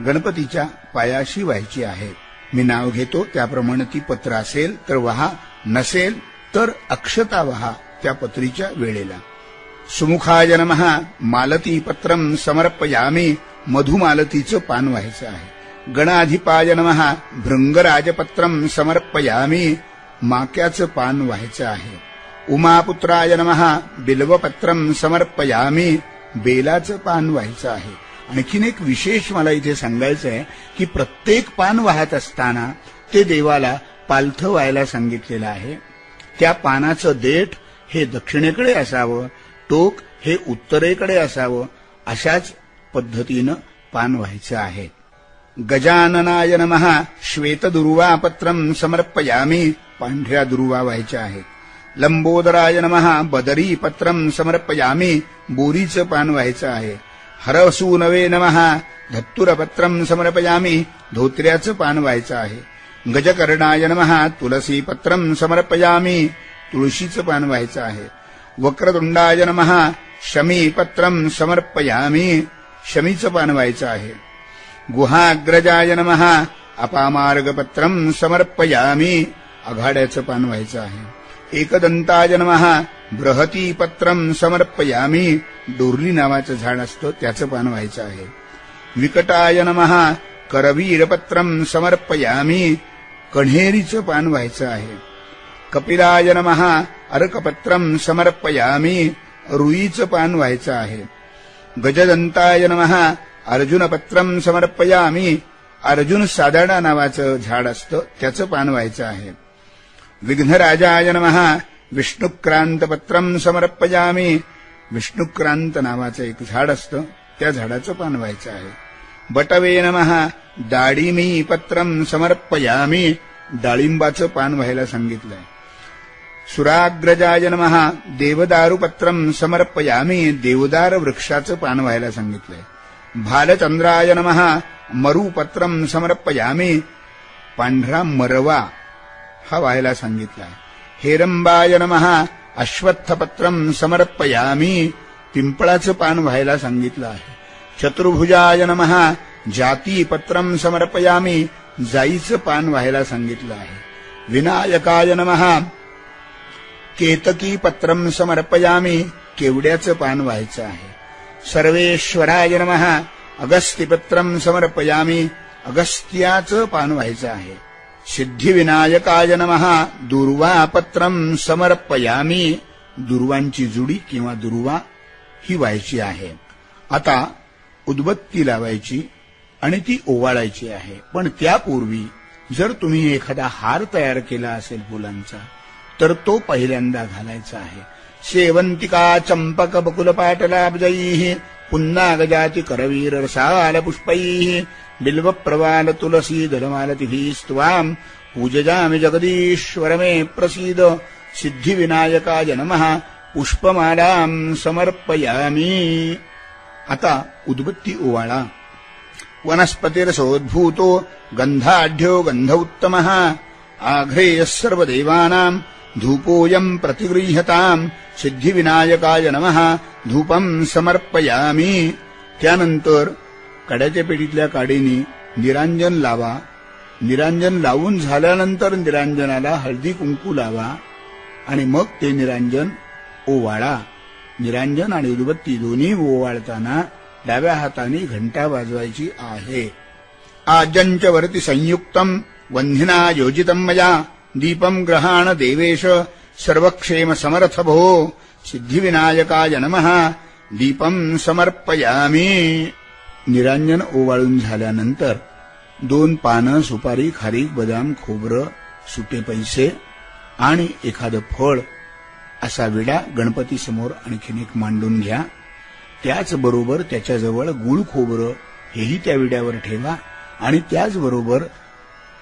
गणपतीच्या पायाशी व्हायची आहे. मी नाव घेतो त्याप्रमाणे ती पत्र असेल तर वहा, नसेल तर अक्षता वहा त्या पत्रीच्या वेळेला. सुमुखाय नमः मालती पत्रं समर्पयामी. मधुमालतीचं पान व्हायचं आहे. गणाधिपाय नमः भृंगराजपत्रं समर्पयामी. माक्याचं पान व्हायचं आहे. उमापुत्राय नमः बिल्वपत्रं समर्पयामी. बेलाचं पान व्हायचं आहे. आणखीन एक विशेष मला इथे सांगायचं आहे की प्रत्येक पान वाहत असताना ते देवाला पालथं व्हायला सांगितलेलं आहे. त्या पानाचं देठ हे दक्षिणेकडे असावं, टोक हे उत्तरेकडे असावं, अशाच पद्धतीनं पान व्हायचं आहे. गजाननाय नमः श्वेतदुर्वापत्रं समर्पयामी. पांढऱ्या दुर्वा व्हायच्या आहेत. लंबोदराय नमः बदरीपत्रं समर्पयामी. बोरीचं पान व्हायचं आहे. हरसूनवे नमः धत्तुरपत्रं समर्पयामी. धोत्र्याचं पान व्हायचं आहे. गजकर्णाय नमः तुलसीपत्रं समर्पयामी. तुळशीचं पान व्हायचं आहे. वक्रतुंडाय नमः शमीपत्रं समर्पयामी. शमीचं पान व्हायचं आहे. गुहाग्रजाय नमः अपामार्गपत्रं समर्पयामी. आघाड्याचं पान व्हायचं आहे. एकदंताय नमः बृहतीपत्रं समर्पयामी. डोरली नावाचं झाड असतं त्याचं पान व्हायचं आहे. विकटाय नमः करवीरपत्रं समर्पयामी. कण्हेरीचं पान व्हायचं आहे. कपिलाय नमः अर्कपत्रं समर्पयामी. रुईचं पान व्हायचं आहे. गजदंताय नमः अर्जुनपत्रं समर्पयामी. अर्जुन साधारणा नावाचं झाड असतं त्याचं पान व्हायचं आहे. विघ्नराजाय नमः विष्णुक्रांतपत्रं समर्पयामी. विष्णुक्रांत नावाचं एक झाड असतं त्या झाडाचं पान व्हायचं आहे. बटवे नमः दाडिमीपत्रं समर्पयामी. डाळिंबाचं पान व्हायला सांगितलंय. सुराग्रजाय नमः देवदारुपत्रं समर्पयामी. देवदार वृक्षाचं पान व्हायला सांगितलंय. भालचंद्राय नमः मरुपत्रं समर्पयामी. पांढरा मरवा हा व्हायला सांगितलाय. हेरंबाय नमः अश्वत्थपत्रं समर्पयामी. पिंपळाचं पान व्हायला सांगितलं आहे. चतुर्भुजाय नमः जातीपत्रं समर्पयामी. जाईचं पान व्हायला सांगितलं आहे. विनायकाय नमः केतकी पत्रम समर्पयामी, केवड्याचं पान व्हायचं आहे. सर्वेश्वराय नमः, अगस्त्यपत्रम समर्पयामी, अगस्त्याचं पान व्हायचं आहे. सिद्धिविनायकाय नमः, दुर्वापत्रम समर्पयामी, दुर्वांची जुडी किंवा दुर्वा ही व्हायची आहे. आता उदबत्ती लावायची आणि ती ओवाळायची आहे. पण त्यापूर्वी जर तुम्ही एखादा हार तयार केला असेल फुलांचा, तर तो पहिल्यांदा घालायचा आहे. शेवंतिका चंपक बकुल पाटलाब्जैः, पुन्नागजाति करवीर रसाल पुष्पैः, बिल्व प्रवाल तुलसी दलमालतिभिः स्त्वाम् पूजयामि जगदीश्वर मे प्रसीद. सिद्धिविनायकाय नमः, पुष्पमालां समर्पयामि. आता उदबत्ती ओवाळा. वनस्पतिरसोद्भूतो गंधाढ्यो गंध उत्तमः, आघ्रेयः सर्वदेवानां धूपोऽयं प्रतिगृह्यताम्. सिद्धिविनायकाय नमः, धूपं समर्पयामि. त्यानंतर कड्याच्या पेटीतल्या काडीने निरांजन लावा. निरांजन लावून झाल्यानंतर निरांजनाला हळदी कुंकू लावा आणि मग ते निरांजन ओवाळा. निरांजन आणि उदबत्ती दोन्ही ओवाळताना डाव्या हाताने घंटा वाजवायची आहे. आजंच वरती संयुक्तम वन्धिना योजितम मया, दीपम ग्रहाण देवेश सर्वक्षेम समर्थ भो. सिद्धिविनायकाय नमः, दीपम समर्पयामि. निरांजन ओवाळून झाल्यानंतर 2 पानं, सुपारी, खारीक, बदाम, खोबरं, सुटे पैसे आणि एखादं फळ असा विडा गणपती समोर आणखीन एक मांडून घ्या. त्याचबरोबर त्याच्याजवळ गुळ खोबरं हेही त्या विड्यावर ठेवा आणि त्याचबरोबर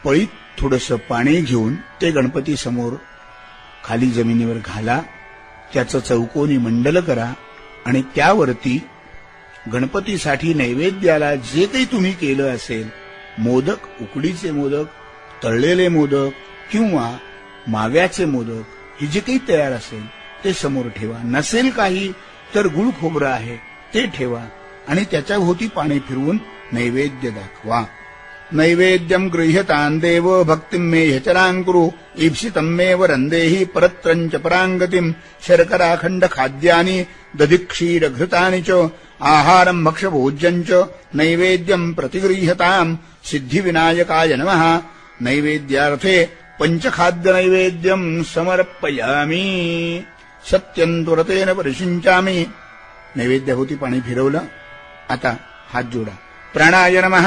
पळीत थोडंसं पाणी घेऊन ते गणपती समोर खाली जमिनीवर घाला. त्याचं चौकोनी मंडल करा आणि त्यावरती गणपतीसाठी नैवेद्याला जे काही तुम्ही केलं असेल, मोदक, उकडीचे मोदक, तळलेले मोदक किंवा माव्याचे मोदक, हे जे काही तयार असेल ते समोर ठेवा. नसेल काही तर गुळ खोबरं आहे ते ठेवा आणि त्याच्याभोवती पाणी फिरवून नैवेद्य दाखवा. नैवेद्यम गृह्यतां देव भक्तिं मे ह्यचरां कुरु, ईप्सितं मे वरंदेहि परत्रंच परांगतिं. शर्कराखंड खाद्यानि दधिक्षीर घृतानि च, आहारं भक्षभोज्यं च नैवेद्यं प्रतिगृह्यताम्. सिद्धिविनायकाय नमः, नैवेद्यार्थे पंचखाद्य नैवेद्यं समर्पयामि. सत्यं तुरतेन परिशिंचामि. नैवेद्याभोवती पाणी फिरवलं. आता हात जोडा. प्राणाय नमः,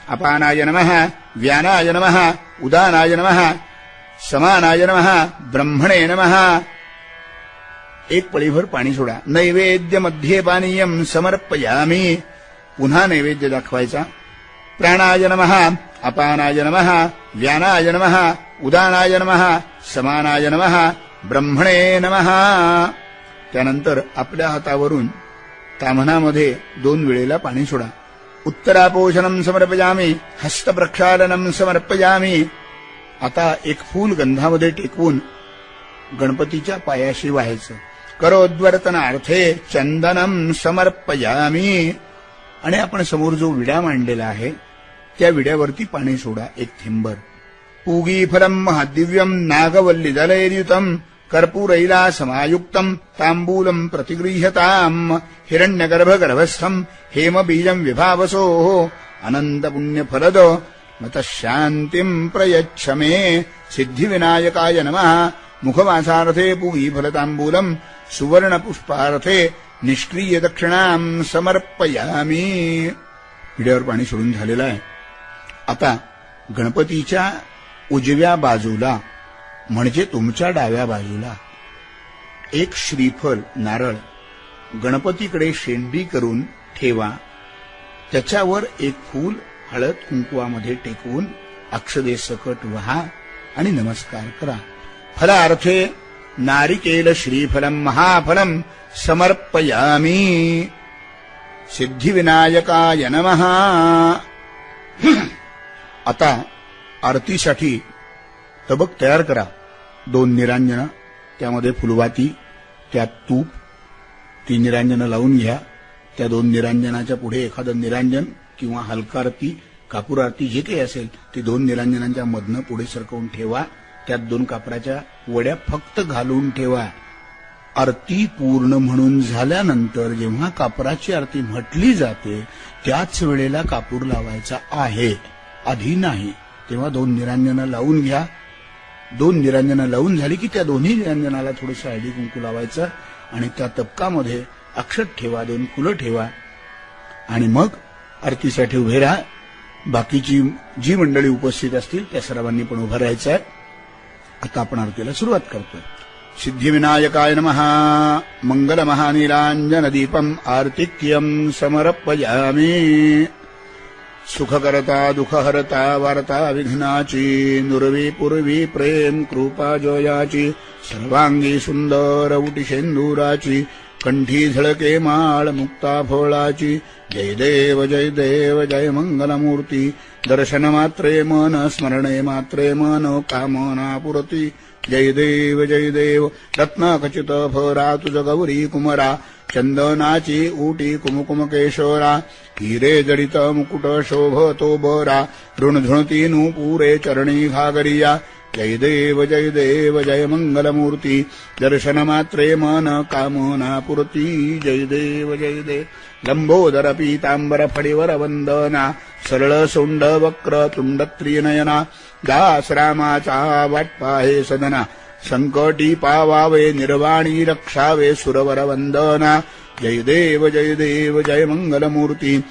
अपानाय नमः, व्यानाय नमः, उदानाय नमः, समानाय नमः, ब्रह्मणे नमः. एक पळीभर पाणी सोडा. नैवेद्य मध्ये पानीयं समर्पयामि. पुन्हा नैवेद्य दाखवायचा. प्राणाय नमः, अपानाय नमः, व्यानाय नमः, उदानाय नमः, समानाय नमः, ब्रह्मणे नमः. त्यानंतर आपल्या हातावरून ताम्हणामध्ये 2 वेळेला पाणी सोडा. उत्तरापोषणं समर्पयामि, हस्तप्रक्षालनं समर्पयामि. आता एक फूल गंधामध्ये टेकवून गणपतीच्या पायाशी व्हायचं. करोद्वर्तनार्थे चंदनं समर्पयामि. आणि आपण समोर जो विडा मांडलेला आहे त्या विड्यावरती पाणी सोडा 1 थेंबर. पूगीफलं महादिव्यं नागवल्लीदलैर्युतं, कर्पूरैला समायुक्तं तांबूलं प्रतिगृह्यताम्. हिरण्यगर्भगर्भस्थं हेमबीजं विभावसोः, अनन्तपुण्यफलद मतः शान्तिं प्रयच्छ मे. सिद्धिविनायकाय नमः, मुखवासार्थे पूगीफलतांबूलं, सुवर्णपुष्पार्थे निष्क्रिय दक्षिणां समर्पयामि. विड्यावर पाणी सोडून झालेलं आहे. आता गणपतीच्या उजव्या बाजूला म्हणजे तुमच्या डाव्या बाजूला एक श्रीफल, नारळ गणपतीकडे शेंडी करून ठेवा. त्याच्यावर एक फूल हळद कुंकवामध्ये टेकवून अक्षदेसकट वहा आणि नमस्कार करा. फलार्थे नारिकेल श्रीफलं महाफलं समर्पयामि. सिद्धिविनायकाय नमः. आता आरतीसाठी तबक तयार करा. 2 निरांजनं, त्यामध्ये फुलवाती, त्यात तूप, ती निरांजनं लावून घ्या. त्या 2 निरांजनाच्या पुढे एखादं निरांजन किंवा हलका आरती, कापूर आरती जे काही असेल ते 2 निरांजनांच्या मधनं पुढे सरकवून ठेवा. त्यात 2 कापराच्या वड्या फक्त घालून ठेवा. आरती पूर्ण म्हणून झाल्यानंतर जेव्हा कापराची आरती म्हटली जाते त्याच वेळेला कापूर लावायचा आहे, आधी नाही. तेव्हा 2 निरांजनं लावून घ्या. 2 निरांजनं लावून झाली की त्या दोन्ही निरांजनाला थोडंसं हळदी कुंकू लावायचं आणि त्या तबकामध्ये अक्षत ठेवा, 2 फुलं ठेवा आणि मग आरतीसाठी उभे राहा. बाकीची जी मंडळी उपस्थित असतील त्या सर्वांनी पण उभं राहायचं आहे. आता आपण आरतीला सुरुवात करतोय. सिद्धिविनायकाय नमः. मंगलमहानीरांजनदीपम् आर्तिक्यम् समर्पयामि. सुखकर्ता दुःखहर्ता वार्ता विघ्नाची, नुरवी पूर्वी प्रेम कृपा जोयाची, सर्वांगी सुंदर उटिशेंदुराची, कंठी झळके माळ मुक्ता फळाची. जय देव जय देव जय मंगलमूर्ती. दर्शन मात्रे मन, स्मरणे मात्रे मन, कामना पुरती. जय देव जय देव. रत्नाखचित भरा तुझ गौरी कुमरा, चंदनाची ऊटी कुमकुम केशोरा. हिरे जडित मुकुट शोभतो बरा, ऋणझुणती नूपुरे चरणी घागरिया. जय देव जय देव जय मंगलमूर्ती. दर्शन मात्रे मन कामना पुरती. जय देव जय देव. लंबोदर पीतांबर फडीवर वंदना, सरळ सोंड वक्र तुंड त्रिनयना. दास रामाचा वाटपा हे सदना, संकटी पावावे निर्वाणी रक्षावे सुरवर वंदना. जय देव जय देव जय मंगलमूर्ती.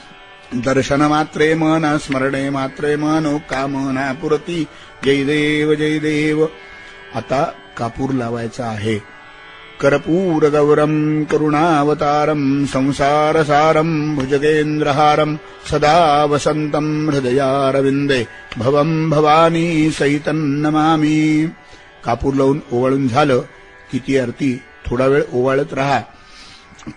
दर्शन मात्रे मन, स्मरणे मात्रे मन, कामना पुरती. जय देव जय देव. आता कापूर लावायचा आहे. कर्पूर गौरम करुणावतारम, संसारसारम भुजगेंद्रहारम, सदा वसंतम हृदयारविंदे, भवम भवानी सहितं नमामि. कापूर लावून ओवाळून झालं की ती आरती थोडा वेळ ओवाळत राहा.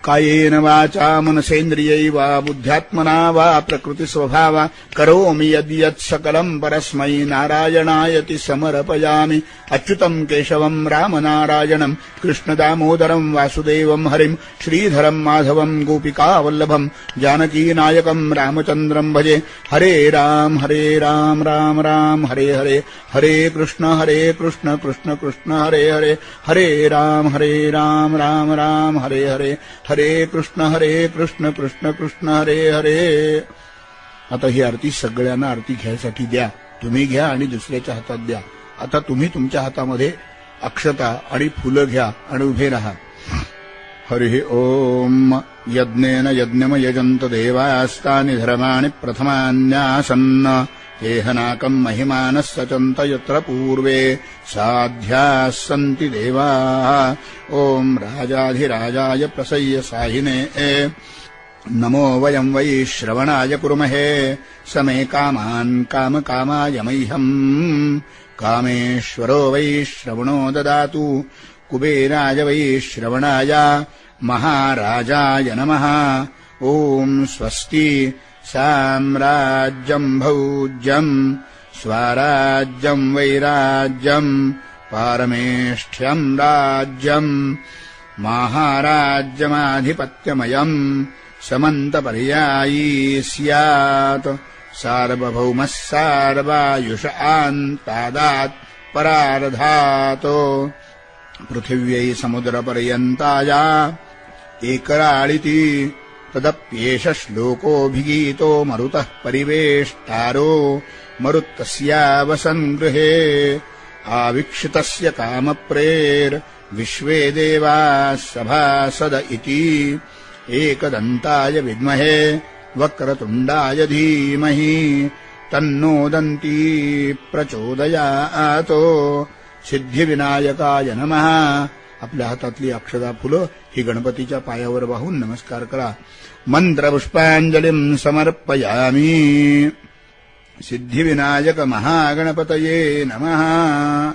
कायेन वाचा मनसेंद्रियै वा बुद्ध्यात्मना वा प्रकृती स्वभावा, करोमि यद्यत् सकलं परस्मै नारायणायति समर्पयामि. अच्युतं केशवं रामनारायणं, कृष्णदामोदरं वासुदेवं हरिं, श्रीधरं माधवं गोपिकावल्लभं, जानकीनायकं रामचन्द्रं भजे. हरे राम राम राम हरे हरे, हरे कृष्ण कृष्ण कृष्ण हरे हरे, हरे राम राम हरे हरे, हरे कृष्ण कृष्ण कृष्ण हरे हरे. आता ही आरती सगळ्यांना आरती घ्यायसाठी द्या. तुम्ही घ्या आणि दुसऱ्याच्या हातात द्या. आता तुम्ही तुमच्या हातामध्ये अक्षता आणि फुलं घ्या आणि उभे राहा. हरि ओम. यज्ञेन यज्ञम यजंत देवास्तानि धर्माणि प्रथमान्यासन्न, एहनाकम् महिमानः सचन्त यत्र पूर्वे साध्याः सन्ति देवाः. ओम राजाधिराजाय प्रसय्य साहिने, नमो वयं वै श्रवणाय कुर्महे. समे कामान् कामकामाय मह्यम्, कामेश्वरो वै श्रवणो ददातु. कुबेराय वै श्रवणाय महाराजाय नमः. ओम स्वस्ति. साम्राज्यम् भौज्यम् स्वराज्यम् वैराज्यम्, पारमेष्ठ्यम् राज्यम् महाराज्यमाधिपत्यमयम्, समन्तपर्यायी स्यात्. सार्वभौमः सार्वायुष आन्तादात् परार्धातो. पृथिव्यै समुद्रपर्यन्ताया एकराळिति, तदप्येष श्लोकोऽभिगीतो मरुतः परिवेष्टारो. मरुत्तस्यावसन् गृहे आवीक्षितस्य कामप्रेर्, विश्वे देवाः सभासद इति. एकदन्ताय विद्महे वक्रतुण्डाय धीमहि, तन्नो दन्ती प्रचोदयातो. सिद्धिविनायकाय नमः. आपल्या हातातली अक्षता फुलं ही गणपतीच्या पायावर वाहून नमस्कार करा. मंत्रपुष्पांजलिं समर्पयामि. सिद्धिविनायक महागणपतये नमः.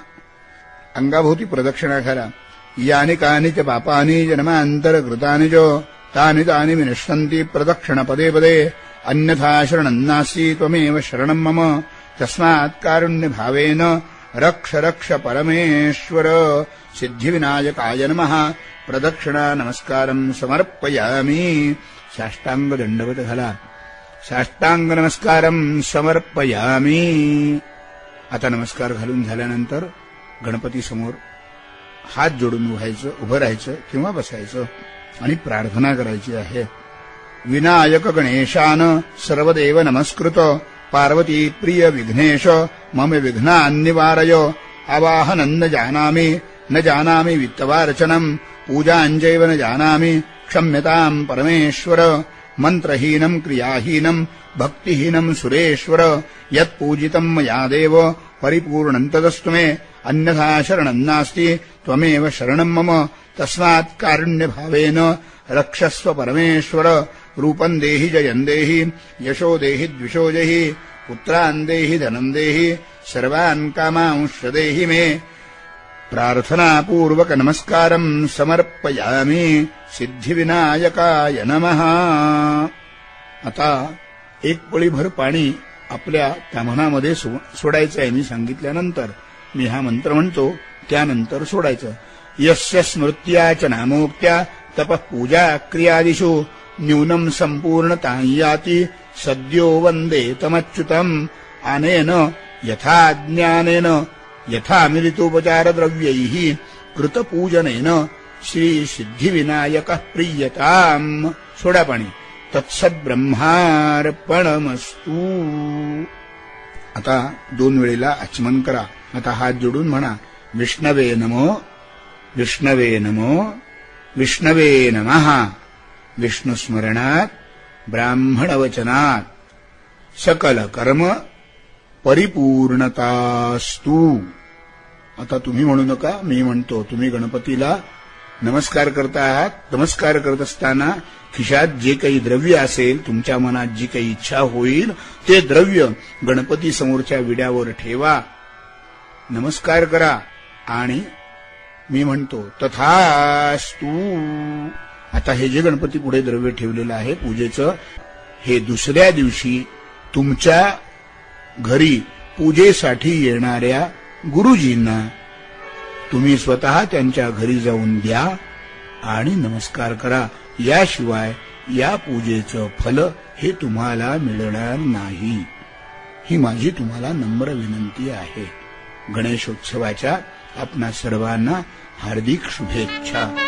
अंगाभोवती प्रदक्षिणा करा. यानि कानि च पापानि जन्मान्तरकृतानि च तानि तानि विनश्यन्ति प्रदक्षिण पदे पदे. अन्यथा शरणन्नास्ति त्वमेव शरणं मम. तस्मात् कारुण्यभावेन रक्ष रक्ष परमेश्वर. सिद्धिविनायकाय नमः. प्रदक्षिणा नमस्कारं समर्पयामि. साष्टांग दंडवत घाला. साष्टांग नमस्कारं समर्पयामि. आता नमस्कार घालून झाल्यानंतर गणपती समोर हात जोडून उभं राहायचं किंवा बसायचं आणि प्रार्थना करायची आहे. विनायक गणेशान सर्वदेव नमस्कृत पार्वती प्रिय विघ्नेश मम विघ्नान्निवारय आवाहनं न जानामि वित्तवार्चनम् पूजाञ्जैव न जानामि क्षम्यताम् परमेश्वर मन्त्रहीनम् क्रियाहीनम् भक्तिहीनम् सुरेश्वर यत्पूजितम् मया देव परिपूर्णम् तदस्तु मे अन्यथा शरणम् नास्ति त्वमेव शरणम् मम तस्मात् कारुण्यभावेन रक्षस्व परमेश्वर रूपम् देहि जयम् देहि यशो देहि द्विषो देहि पुत्रान् देहि धनम् देहि सर्वान् कामांश्च देहि मे. प्रार्थनापूर्वक नमस्कारम् समर्पयामि सिद्धिविनायकाय नमः. आता एक पळीभर पाणी आपल्या त्या मनामध्ये सोडायचं आहे. मी सांगितल्यानंतर मी हा मंत्र म्हणतो त्यानंतर सोडायचं. यस्य स्मृत्या च नामोक्त्या तपः पूजा क्रियादिषु न्यूनम् सम्पूर्णतां याति सद्यो वन्दे तमच्युतम्. अनेन यथा ज्ञानेन यथा मिलितोपचारद्रव्यैः कृतपूजनेन श्रीसिद्धिविनायकः प्रीयताम्. सोडा पाणी. तत्सद्ब्रह्मार्पणमस्तु. आता 2 वेळेला आचमन करा. आता हात जोडून म्हणा विष्णवे नमो विष्णवे नमो विष्णवे नमः. विष्णुस्मरणात ब्राह्मणवचनात सकल कर्म परिपूर्णतास्तु. आता तुम्ही म्हणू नका, मी म्हणतो. तुम्ही गणपतीला नमस्कार करता आहात. नमस्कार करत असताना खिशात जे काही द्रव्य असेल, तुमच्या मनात जी काही इच्छा होईल ते द्रव्य गणपती समोरच्या विड्यावर ठेवा, नमस्कार करा आणि मी म्हणतो तथास्तु. आता हे जे गणपती पुढे द्रव्य ठेवलेलं आहे पूजेचं, हे दुसऱ्या दिवशी तुमच्या घरी पूजेसाठी येणाऱ्या गुरुजींना तुम्ही स्वतः त्यांच्या घरी जाऊन द्या आणि नमस्कार करा. याशिवाय या पूजेचं फल हे तुम्हाला मिळणार नाही. ही माझी तुम्हाला नम्र विनंती आहे. गणेशोत्सवाच्या आपणा सर्वांना हार्दिक शुभेच्छा.